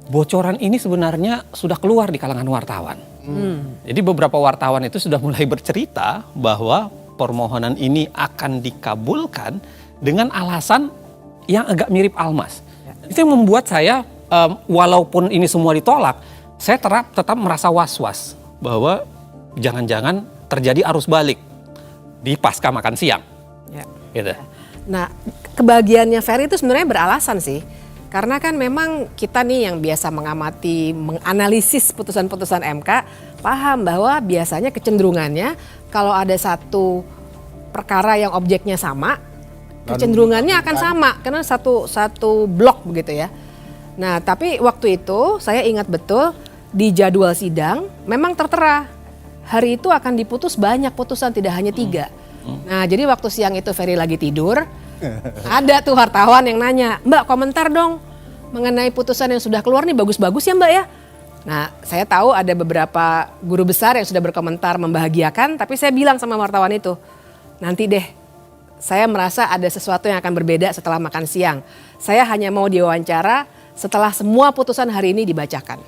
bocoran ini sebenarnya sudah keluar di kalangan wartawan. Jadi beberapa wartawan itu sudah mulai bercerita bahwa permohonan ini akan dikabulkan dengan alasan yang agak mirip Almas. Itu yang membuat saya, walaupun ini semua ditolak, saya tetap merasa was-was bahwa jangan-jangan terjadi arus balik di pasca makan siang. Ya. Gitu. Nah, kebahagiaannya Ferry itu sebenarnya beralasan sih. Karena kan memang kita nih yang biasa mengamati, menganalisis putusan-putusan MK, paham bahwa biasanya kecenderungannya kalau ada satu perkara yang objeknya sama, kecenderungannya akan sama karena satu blok begitu ya. Nah, tapi waktu itu saya ingat betul di jadwal sidang memang tertera hari itu akan diputus banyak putusan, tidak hanya 3. Nah, jadi waktu siang itu Ferry lagi tidur, ada tuh wartawan yang nanya, "Mbak, komentar dong mengenai putusan yang sudah keluar nih, bagus-bagus ya Mbak ya?" Nah, saya tahu ada beberapa guru besar yang sudah berkomentar membahagiakan, tapi saya bilang sama wartawan itu, nanti deh, saya merasa ada sesuatu yang akan berbeda setelah makan siang. Saya hanya mau diwawancara setelah semua putusan hari ini dibacakan.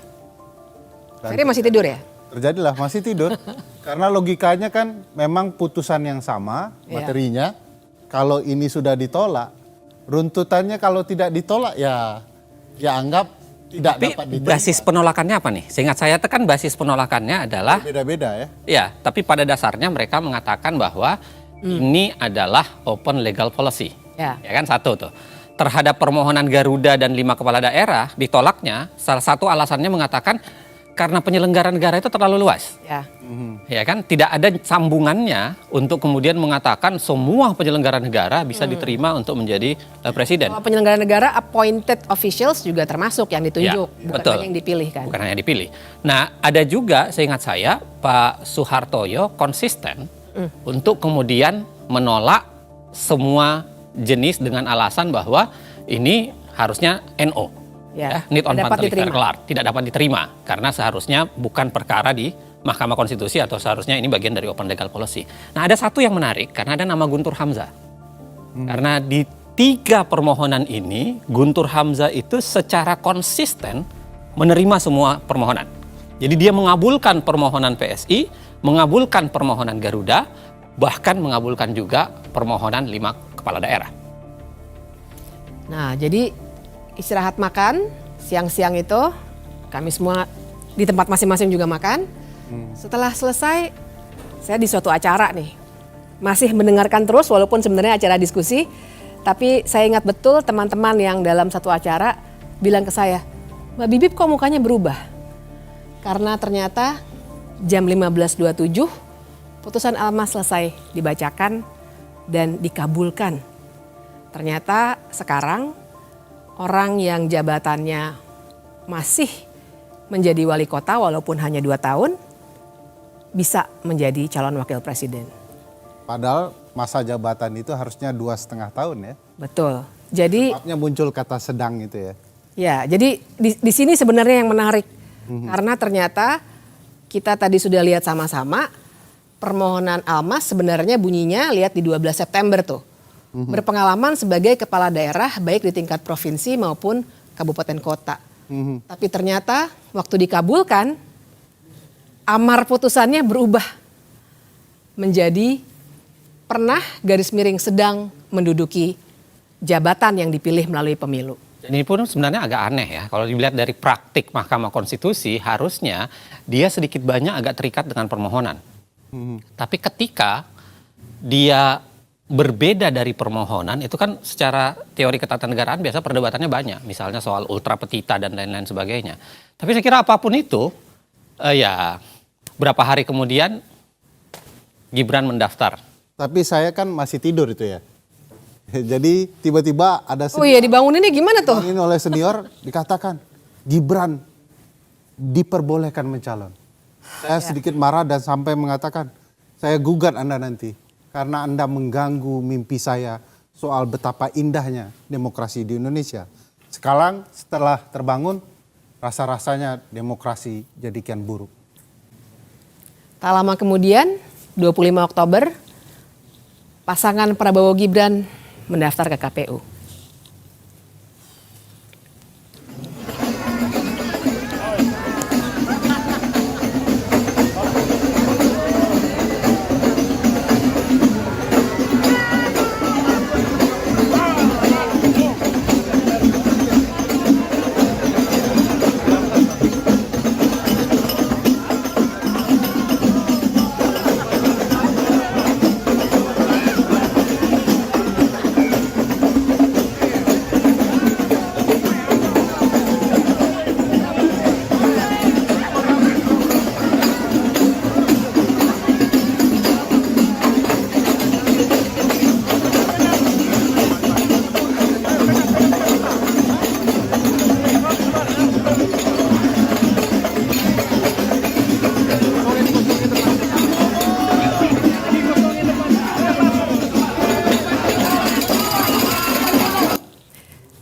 Ferry masih tidur ya? Terjadilah, masih tidur. Karena logikanya kan memang putusan yang sama materinya. Kalau ini sudah ditolak, runtutannya kalau tidak ditolak ya anggap tidak dapat diterima. Basis penolakannya apa nih? Seingat saya kan basis penolakannya adalah beda-beda ya. Ya, tapi pada dasarnya mereka mengatakan bahwa ini adalah open legal policy. Ya kan, satu tuh. Terhadap permohonan Garuda dan 5 kepala daerah ditolaknya, salah satu alasannya mengatakan karena penyelenggara negara itu terlalu luas. Ya kan, tidak ada sambungannya untuk kemudian mengatakan semua penyelenggara negara bisa diterima untuk menjadi presiden. Penyelenggara negara appointed officials juga termasuk yang ditunjuk, bukan betul. hanya yang dipilih kan. Bukan hanya dipilih. Nah, ada juga seingat saya Pak Suhartoyo konsisten untuk kemudian menolak semua jenis dengan alasan bahwa ini harusnya NO. Need on Pantelic Verklar, tidak dapat diterima karena seharusnya bukan perkara di Mahkamah Konstitusi atau seharusnya ini bagian dari open legal policy. Nah, ada satu yang menarik karena ada nama Guntur Hamzah. Karena di 3 permohonan ini Guntur Hamzah itu secara konsisten menerima semua permohonan. Jadi dia mengabulkan permohonan PSI, mengabulkan permohonan Garuda, bahkan mengabulkan juga permohonan 5 kepala daerah. Nah, jadi istirahat makan, siang-siang itu kami semua di tempat masing-masing juga makan. Setelah selesai, saya di suatu acara nih. Masih mendengarkan terus walaupun sebenarnya acara diskusi. Tapi saya ingat betul teman-teman yang dalam satu acara bilang ke saya, "Mbak Bibip kok mukanya berubah?" Karena ternyata jam 15.27 putusan Almas selesai dibacakan dan dikabulkan. Ternyata sekarang orang yang jabatannya masih menjadi wali kota walaupun hanya 2 tahun bisa menjadi calon wakil presiden. Padahal masa jabatan itu harusnya 2,5 tahun ya. Betul. Jadi sebabnya muncul kata sedang itu ya. Ya, jadi di sini sebenarnya yang menarik. Karena ternyata kita tadi sudah lihat sama-sama permohonan Almas sebenarnya bunyinya lihat di 12 September tuh. Berpengalaman sebagai kepala daerah baik di tingkat provinsi maupun kabupaten kota. Tapi ternyata waktu dikabulkan, amar putusannya berubah menjadi pernah garis miring sedang menduduki jabatan yang dipilih melalui pemilu. Ini pun sebenarnya agak aneh ya, kalau dilihat dari praktik Mahkamah Konstitusi harusnya dia sedikit banyak agak terikat dengan permohonan. Tapi ketika dia berbeda dari permohonan, itu kan secara teori ketatanegaraan biasa perdebatannya banyak. Misalnya soal ultra petita dan lain-lain sebagainya. Tapi saya kira apapun itu, ya berapa hari kemudian Gibran mendaftar. Tapi saya kan masih tidur itu ya. Jadi tiba-tiba ada senior. Oh iya, dibanguninnya gimana tuh? Dibangunin oleh senior dikatakan Gibran diperbolehkan mencalon. Saya sedikit marah dan sampai mengatakan saya gugat Anda nanti. Karena Anda mengganggu mimpi saya soal betapa indahnya demokrasi di Indonesia. Sekarang setelah terbangun, rasa-rasanya demokrasi jadi kian buruk. Tak lama kemudian, 25 Oktober, pasangan Prabowo Gibran mendaftar ke KPU.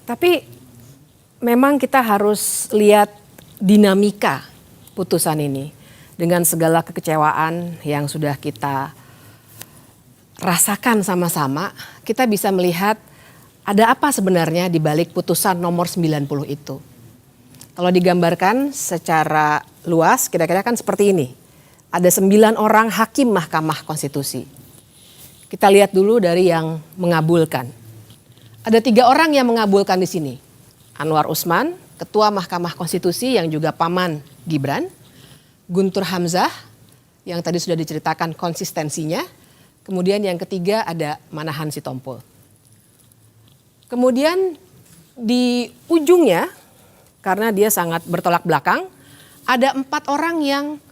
Tapi memang kita harus lihat dinamika putusan ini dengan segala kekecewaan yang sudah kita rasakan sama-sama. Kita bisa melihat ada apa sebenarnya di balik putusan nomor 90 itu. Kalau digambarkan secara luas kira-kira kan seperti ini. Ada 9 orang hakim Mahkamah Konstitusi. Kita lihat dulu dari yang mengabulkan. Ada 3 orang yang mengabulkan di sini. Anwar Usman, Ketua Mahkamah Konstitusi yang juga paman Gibran. Guntur Hamzah, yang tadi sudah diceritakan konsistensinya. Kemudian yang ketiga ada Manahan Sitompul. Kemudian di ujungnya, karena dia sangat bertolak belakang, ada 4 orang yang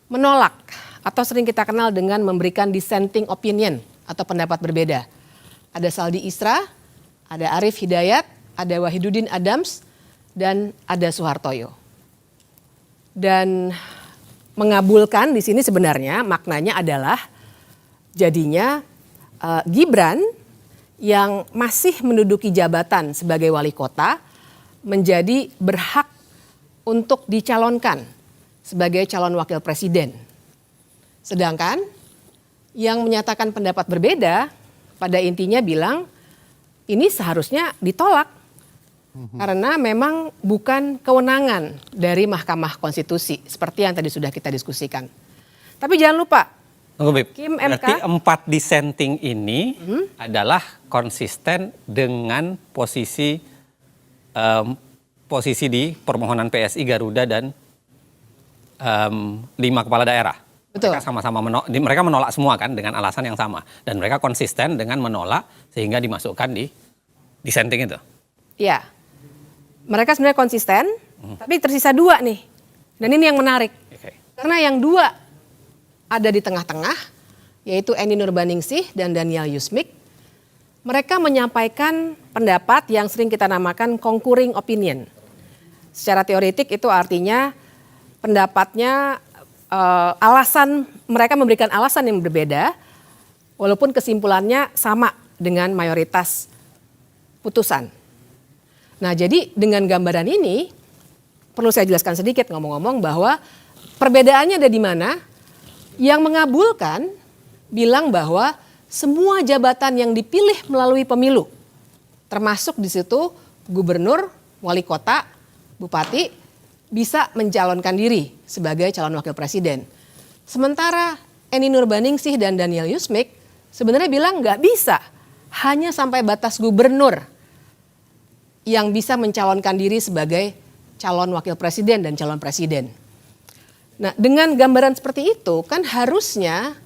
menolak atau sering kita kenal dengan memberikan dissenting opinion atau pendapat berbeda. Ada Saldi Isra, ada Arief Hidayat, ada Wahidudin Adams, dan ada Soehartoyo. Dan mengabulkan di sini sebenarnya maknanya adalah jadinya Gibran yang masih menduduki jabatan sebagai wali kota menjadi berhak untuk dicalonkan sebagai calon wakil presiden. Sedangkan yang menyatakan pendapat berbeda pada intinya bilang ini seharusnya ditolak karena memang bukan kewenangan dari Mahkamah Konstitusi seperti yang tadi sudah kita diskusikan. Tapi jangan lupa, Kim MK, berarti 4 dissenting ini adalah konsisten dengan posisi di permohonan PSI, Garuda dan 5 kepala daerah. Betul. Mereka sama-sama mereka menolak semua kan dengan alasan yang sama dan mereka konsisten dengan menolak sehingga dimasukkan di dissenting itu. Iya, mereka sebenarnya konsisten, tapi tersisa 2 nih, dan ini yang menarik. Karena yang 2 ada di tengah-tengah, yaitu Eni Nurbaningsih dan Daniel Yusmik. Mereka menyampaikan pendapat yang sering kita namakan concurring opinion. Secara teoretik itu artinya pendapatnya mereka memberikan alasan yang berbeda, walaupun kesimpulannya sama dengan mayoritas putusan. Nah, jadi dengan gambaran ini perlu saya jelaskan sedikit ngomong-ngomong bahwa perbedaannya ada di mana. Yang mengabulkan bilang bahwa semua jabatan yang dipilih melalui pemilu, termasuk di situ gubernur, wali kota, bupati, bisa mencalonkan diri sebagai calon wakil presiden. Sementara Eni Nurbaningsih dan Daniel Yusmik sebenarnya bilang nggak bisa, hanya sampai batas gubernur yang bisa mencalonkan diri sebagai calon wakil presiden dan calon presiden. Nah, dengan gambaran seperti itu kan harusnya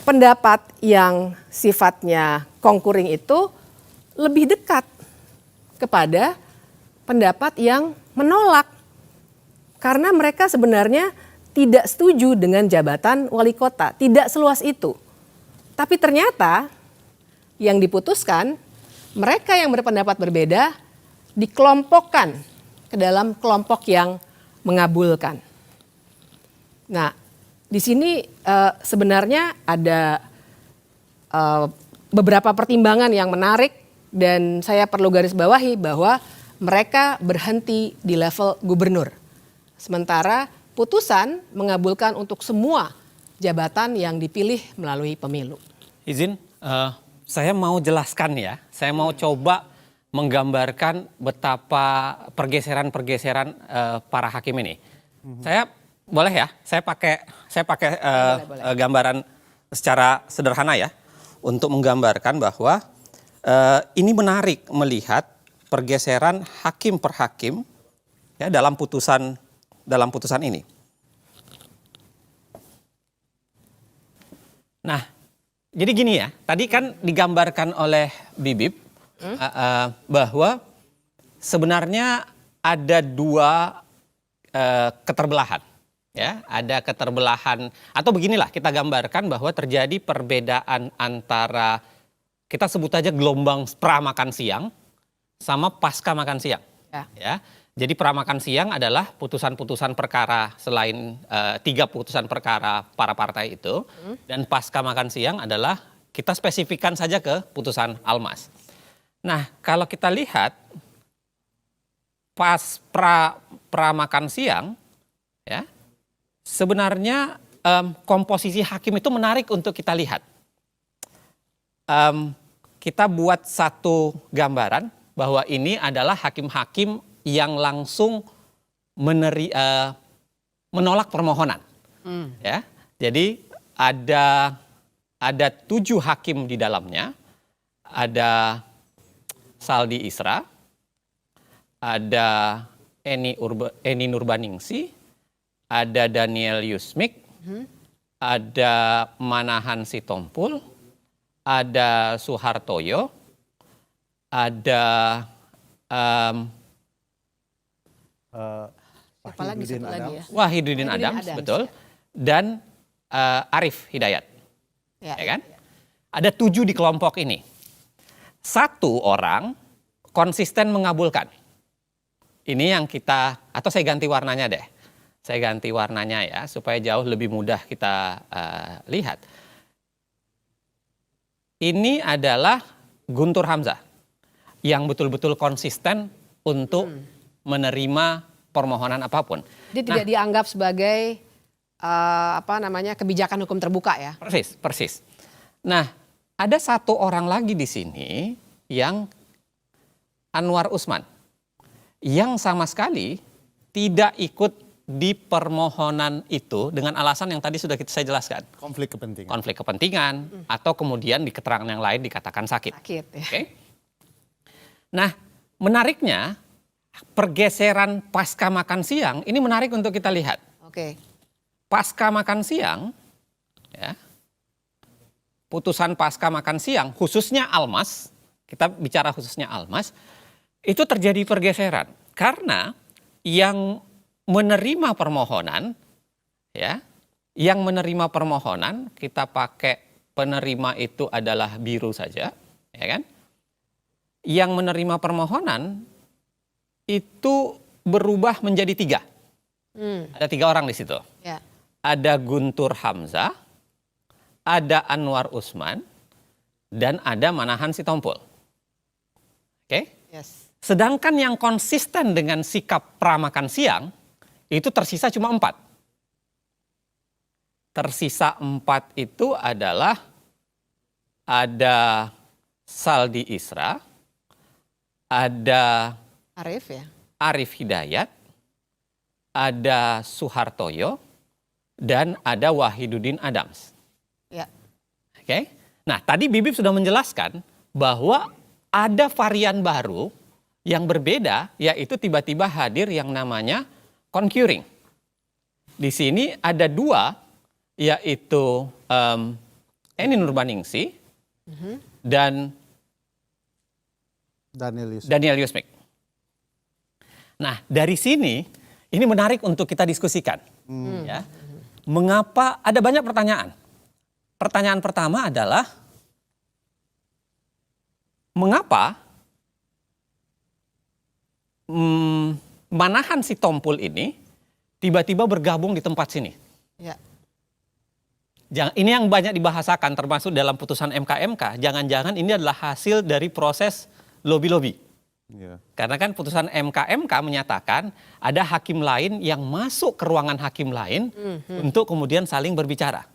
pendapat yang sifatnya concurring itu lebih dekat kepada pendapat yang menolak. Karena mereka sebenarnya tidak setuju dengan jabatan wali kota, tidak seluas itu. Tapi ternyata yang diputuskan, mereka yang berpendapat berbeda dikelompokkan ke dalam kelompok yang mengabulkan. Nah, di sini sebenarnya ada beberapa pertimbangan yang menarik dan saya perlu garis bawahi bahwa mereka berhenti di level gubernur. Sementara putusan mengabulkan untuk semua jabatan yang dipilih melalui pemilu. Izin, Saya mau jelaskan ya, saya mau coba menggambarkan betapa pergeseran-pergeseran para hakim ini. Saya boleh ya, saya pakai gambaran secara sederhana ya, untuk menggambarkan bahwa ini menarik melihat pergeseran hakim per hakim ya dalam putusan ini. Nah, jadi gini ya, tadi kan digambarkan oleh Bibip bahwa sebenarnya ada dua keterbelahan. Ya, ada keterbelahan atau beginilah kita gambarkan bahwa terjadi perbedaan antara kita sebut aja gelombang pra makan siang sama pasca makan siang. Ya. Jadi pra makan siang adalah putusan-putusan perkara selain 3 putusan perkara para partai itu, dan pasca makan siang adalah kita spesifikkan saja ke putusan Almas. Nah, kalau kita lihat pas pra makan siang, ya sebenarnya komposisi hakim itu menarik untuk kita lihat. Kita buat satu gambaran bahwa ini adalah hakim-hakim yang langsung menolak permohonan. Ya, jadi ada 7 hakim di dalamnya. Ada Saldi Isra, ada Eni Nurbaningsi, ada Daniel Yusmik, ada Manahan Sitompul, ada Suhartoyo, ada Wahidudin Adams, betul, dan Arif Hidayat, ya kan? Ada 7 di kelompok ini. 1 orang konsisten mengabulkan. Ini yang kita, atau saya ganti warnanya deh. Saya ganti warnanya ya, supaya jauh lebih mudah kita lihat. Ini adalah Guntur Hamzah, yang betul-betul konsisten untuk menerima permohonan apapun. Dia tidak dianggap sebagai kebijakan hukum terbuka ya. Persis. Nah, ada 1 orang lagi di sini yang Anwar Usman, yang sama sekali tidak ikut di permohonan itu dengan alasan yang tadi sudah saya jelaskan. Konflik kepentingan atau kemudian di keterangan yang lain dikatakan sakit. Ya. Okay? Nah, menariknya pergeseran pasca makan siang ini menarik untuk kita lihat. Pasca makan siang, ya, putusan pasca makan siang, khususnya Almas, kita bicara khususnya Almas, itu terjadi pergeseran karena yang menerima permohonan, ya, yang menerima permohonan kita pakai penerima itu adalah biru saja, ya kan? Yang menerima permohonan itu berubah menjadi 3. Ada 3 orang di situ. Ya. Ada Guntur Hamzah, ada Anwar Usman, dan ada Manahan Sitompul. Oke? Yes. Sedangkan yang konsisten dengan sikap pra makan siang itu tersisa cuma 4. Tersisa 4 itu adalah ada Saldi Isra, ada Arif Hidayat, ada Suhartoyo, dan ada Wahidudin Adams. Ya. Oke. Nah, tadi Bibip sudah menjelaskan bahwa ada varian baru yang berbeda, yaitu tiba-tiba hadir yang namanya concurring. Di sini ada 2, yaitu Eni Nurbaningsi dan Daniel Yusmik. Nah, dari sini ini menarik untuk kita diskusikan. Ya. Mengapa ada banyak pertanyaan? Pertanyaan pertama adalah mengapa Manahan Sitompul ini tiba-tiba bergabung di tempat sini? Ya. Ini yang banyak dibahasakan termasuk dalam putusan MK-MK. Jangan-jangan ini adalah hasil dari proses lobby-lobby. Karena kan putusan MK-MK menyatakan ada hakim lain yang masuk ke ruangan hakim lain untuk kemudian saling berbicara.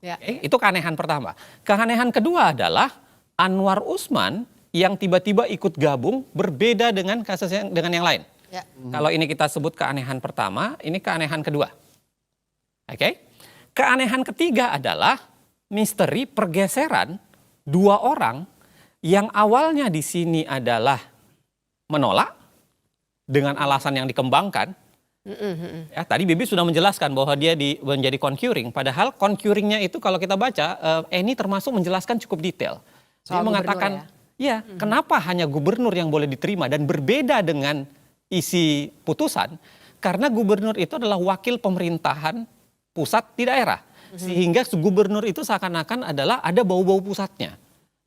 Ya. Itu keanehan pertama. Keanehan kedua adalah Anwar Usman yang tiba-tiba ikut gabung berbeda dengan kasus dengan yang lain. Ya. Kalau ini kita sebut keanehan pertama, ini keanehan kedua. Oke? Keanehan ketiga adalah misteri pergeseran dua orang yang awalnya di sini adalah menolak dengan alasan yang dikembangkan. Ya, tadi Bibi sudah menjelaskan bahwa dia menjadi concurring. Padahal concurringnya itu kalau kita baca, ini termasuk menjelaskan cukup detail. Dia mengatakan, kenapa hanya gubernur yang boleh diterima dan berbeda dengan isi putusan? Karena gubernur itu adalah wakil pemerintahan pusat di daerah. Sehingga gubernur itu seakan-akan adalah ada bau-bau pusatnya.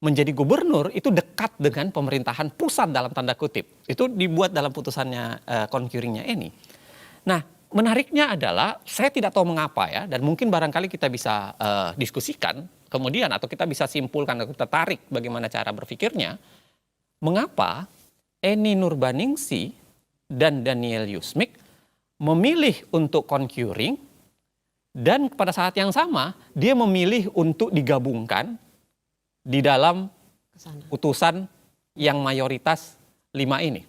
Menjadi gubernur itu dekat dengan pemerintahan pusat dalam tanda kutip. Itu dibuat dalam putusannya concurringnya ini. Nah, menariknya adalah saya tidak tahu mengapa ya, dan mungkin barangkali kita bisa diskusikan kemudian atau kita bisa simpulkan atau kita tarik bagaimana cara berpikirnya. Mengapa Eni Nurbaningsi dan Daniel Yusmik memilih untuk concurring dan pada saat yang sama dia memilih untuk digabungkan di dalam putusan yang mayoritas 5 ini.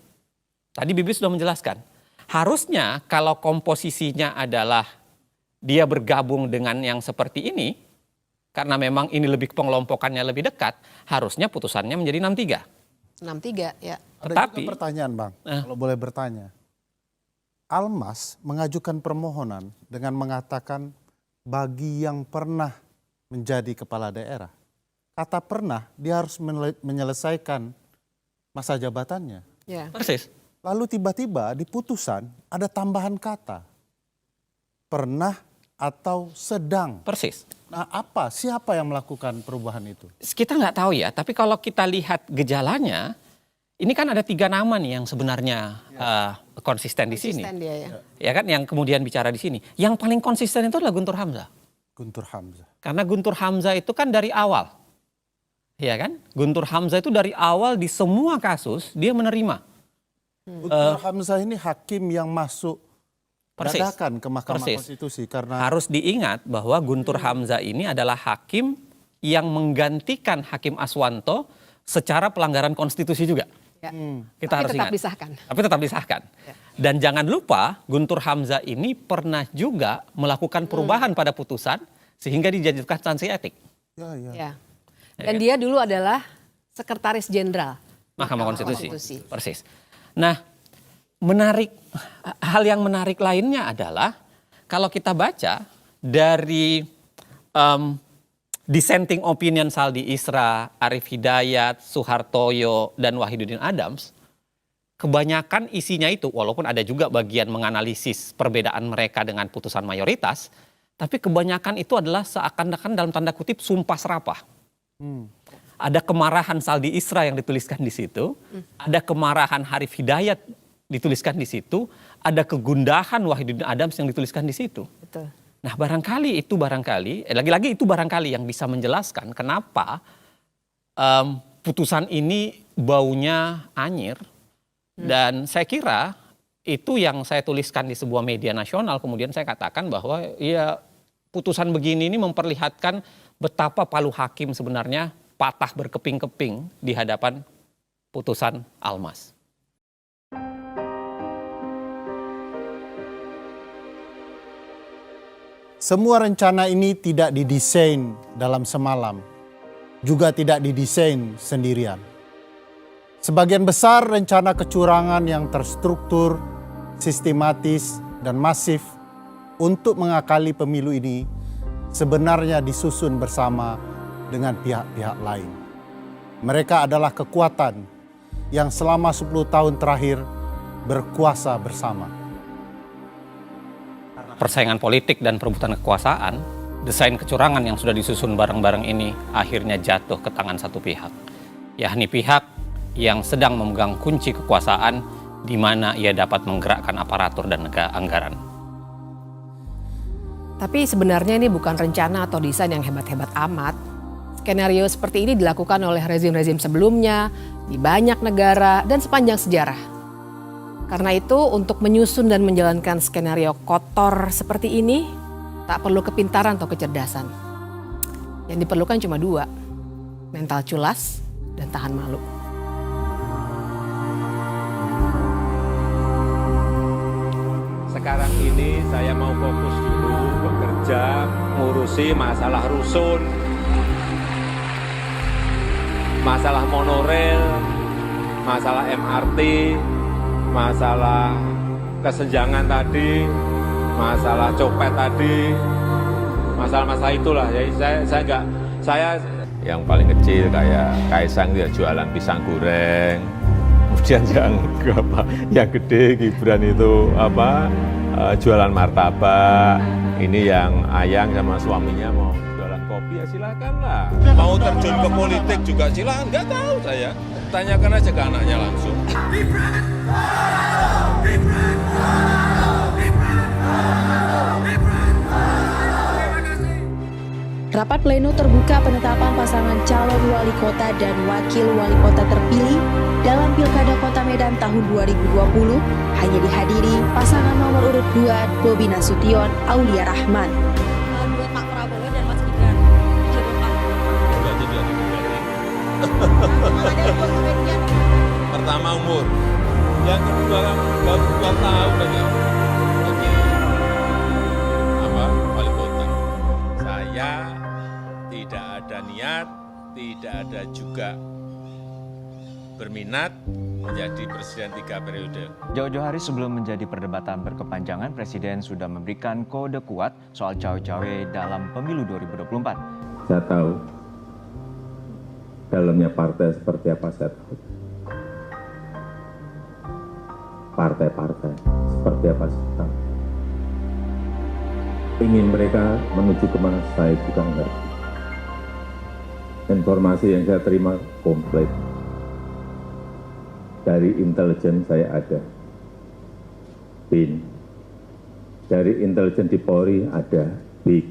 Tadi Bibi sudah menjelaskan. Harusnya kalau komposisinya adalah dia bergabung dengan yang seperti ini, karena memang ini lebih pengelompokannya lebih dekat, harusnya putusannya menjadi 6-3. 6-3 ya. Ada juga pertanyaan Bang, kalau boleh bertanya. Almas mengajukan permohonan dengan mengatakan bagi yang pernah menjadi kepala daerah. Kata pernah, dia harus menyelesaikan masa jabatannya. Ya. Persis. Lalu tiba-tiba di putusan ada tambahan kata. Pernah atau sedang. Persis. Nah siapa yang melakukan perubahan itu? Kita nggak tahu ya, tapi kalau kita lihat gejalanya, ini kan ada 3 nama nih yang sebenarnya konsisten di sini. Dia, ya kan, yang kemudian bicara di sini. Yang paling konsisten itu adalah Guntur Hamzah. Guntur Hamzah. Karena Guntur Hamzah itu kan dari awal. Ya kan? Guntur Hamzah itu dari awal di semua kasus dia menerima. Guntur Hamzah ini hakim yang masuk dadakan ke Mahkamah Konstitusi karena harus diingat bahwa Guntur Hamzah ini adalah hakim yang menggantikan Hakim Aswanto secara pelanggaran konstitusi juga. Ya. Kita harus tetap ingat. disahkan. Tapi tetap disahkan. Ya. Dan jangan lupa Guntur Hamzah ini pernah juga melakukan perubahan pada putusan sehingga dijatuhkan sanksi etik. Ya. Dan dia dulu adalah Sekretaris Jenderal Mahkamah Konstitusi. Persis. Nah, hal yang menarik lainnya adalah kalau kita baca dari dissenting opinion Saldi Isra, Arif Hidayat, Suhartoyo, dan Wahidudin Adams, kebanyakan isinya itu, walaupun ada juga bagian menganalisis perbedaan mereka dengan putusan mayoritas, tapi kebanyakan itu adalah seakan-akan dalam tanda kutip sumpah serapah. Ada kemarahan Saldi Isra yang dituliskan di situ, ada kemarahan Arif Hidayat dituliskan di situ, ada kegundahan Wahidudin Adams yang dituliskan di situ. Betul. Nah barangkali lagi-lagi itu barangkali yang bisa menjelaskan kenapa putusan ini baunya anyir. Dan saya kira itu yang saya tuliskan di sebuah media nasional, kemudian saya katakan bahwa ya putusan begini ini memperlihatkan betapa palu hakim sebenarnya patah berkeping-keping di hadapan putusan Almas. semua rencana ini tidak didesain dalam semalam, juga tidak didesain sendirian. Sebagian besar rencana kecurangan yang terstruktur, sistematis, dan masif untuk mengakali pemilu ini sebenarnya disusun bersama dengan pihak-pihak lain. Mereka adalah kekuatan yang selama 10 tahun terakhir berkuasa bersama. Persaingan politik dan perebutan kekuasaan, desain kecurangan yang sudah disusun bareng-bareng ini akhirnya jatuh ke tangan satu pihak, yakni pihak yang sedang memegang kunci kekuasaan di mana ia dapat menggerakkan aparatur dan anggaran. Tapi sebenarnya ini bukan rencana atau desain yang hebat-hebat amat. Skenario seperti ini dilakukan oleh rezim-rezim sebelumnya, di banyak negara, dan sepanjang sejarah. Karena itu untuk menyusun dan menjalankan skenario kotor seperti ini, tak perlu kepintaran atau kecerdasan. Yang diperlukan cuma 2, mental culas dan tahan malu. Sekarang ini saya mau fokus dulu bekerja, ngurusi masalah rusun, masalah monorail, masalah MRT, masalah kesenjangan tadi, masalah copet tadi, masalah-masalah itulah. Jadi saya yang paling kecil kayak Kaisang dia jualan pisang goreng. Kemudian yang gede Gibran itu jualan martabak. Ini yang Ayang sama suaminya mau jualan kopi, ya silakanlah. Mau terjun ke politik juga silakan, nggak tahu saya. Tanyakan aja ke anaknya langsung. Rapat pleno terbuka penetapan pasangan calon wali kota dan wakil wali kota terpilih dalam Pilkada Kota Medan tahun 2020 hanya dihadiri pasangan nomor urut 2 Bobi Nasution, Aulia Rahman. Buat Pak Prabowo dan Mas Gibran, Pertama umur, yang kedua baru 2 tahun aja. Wali kota. Saya tidak ada niat, tidak ada juga berminat menjadi presiden 3 periode. Jauh-jauh hari sebelum menjadi perdebatan berkepanjangan, Presiden sudah memberikan kode kuat soal cawe-cawe dalam pemilu 2024. Saya tahu dalamnya partai seperti apa, saya tahu. Partai-partai seperti apa, saya tahu. Ingin mereka menuju kemana, saya juga ngerti. Informasi yang saya terima komplit. Dari intelijen saya ada, BIN. Dari intelijen di Polri ada, BIK.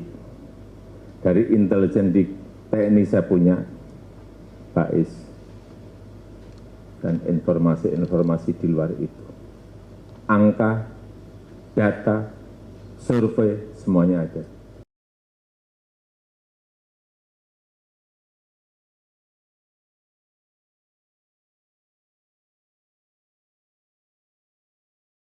Dari intelijen di TNI saya punya, BAIS. Dan informasi-informasi di luar itu. Angka, data, survei, semuanya ada.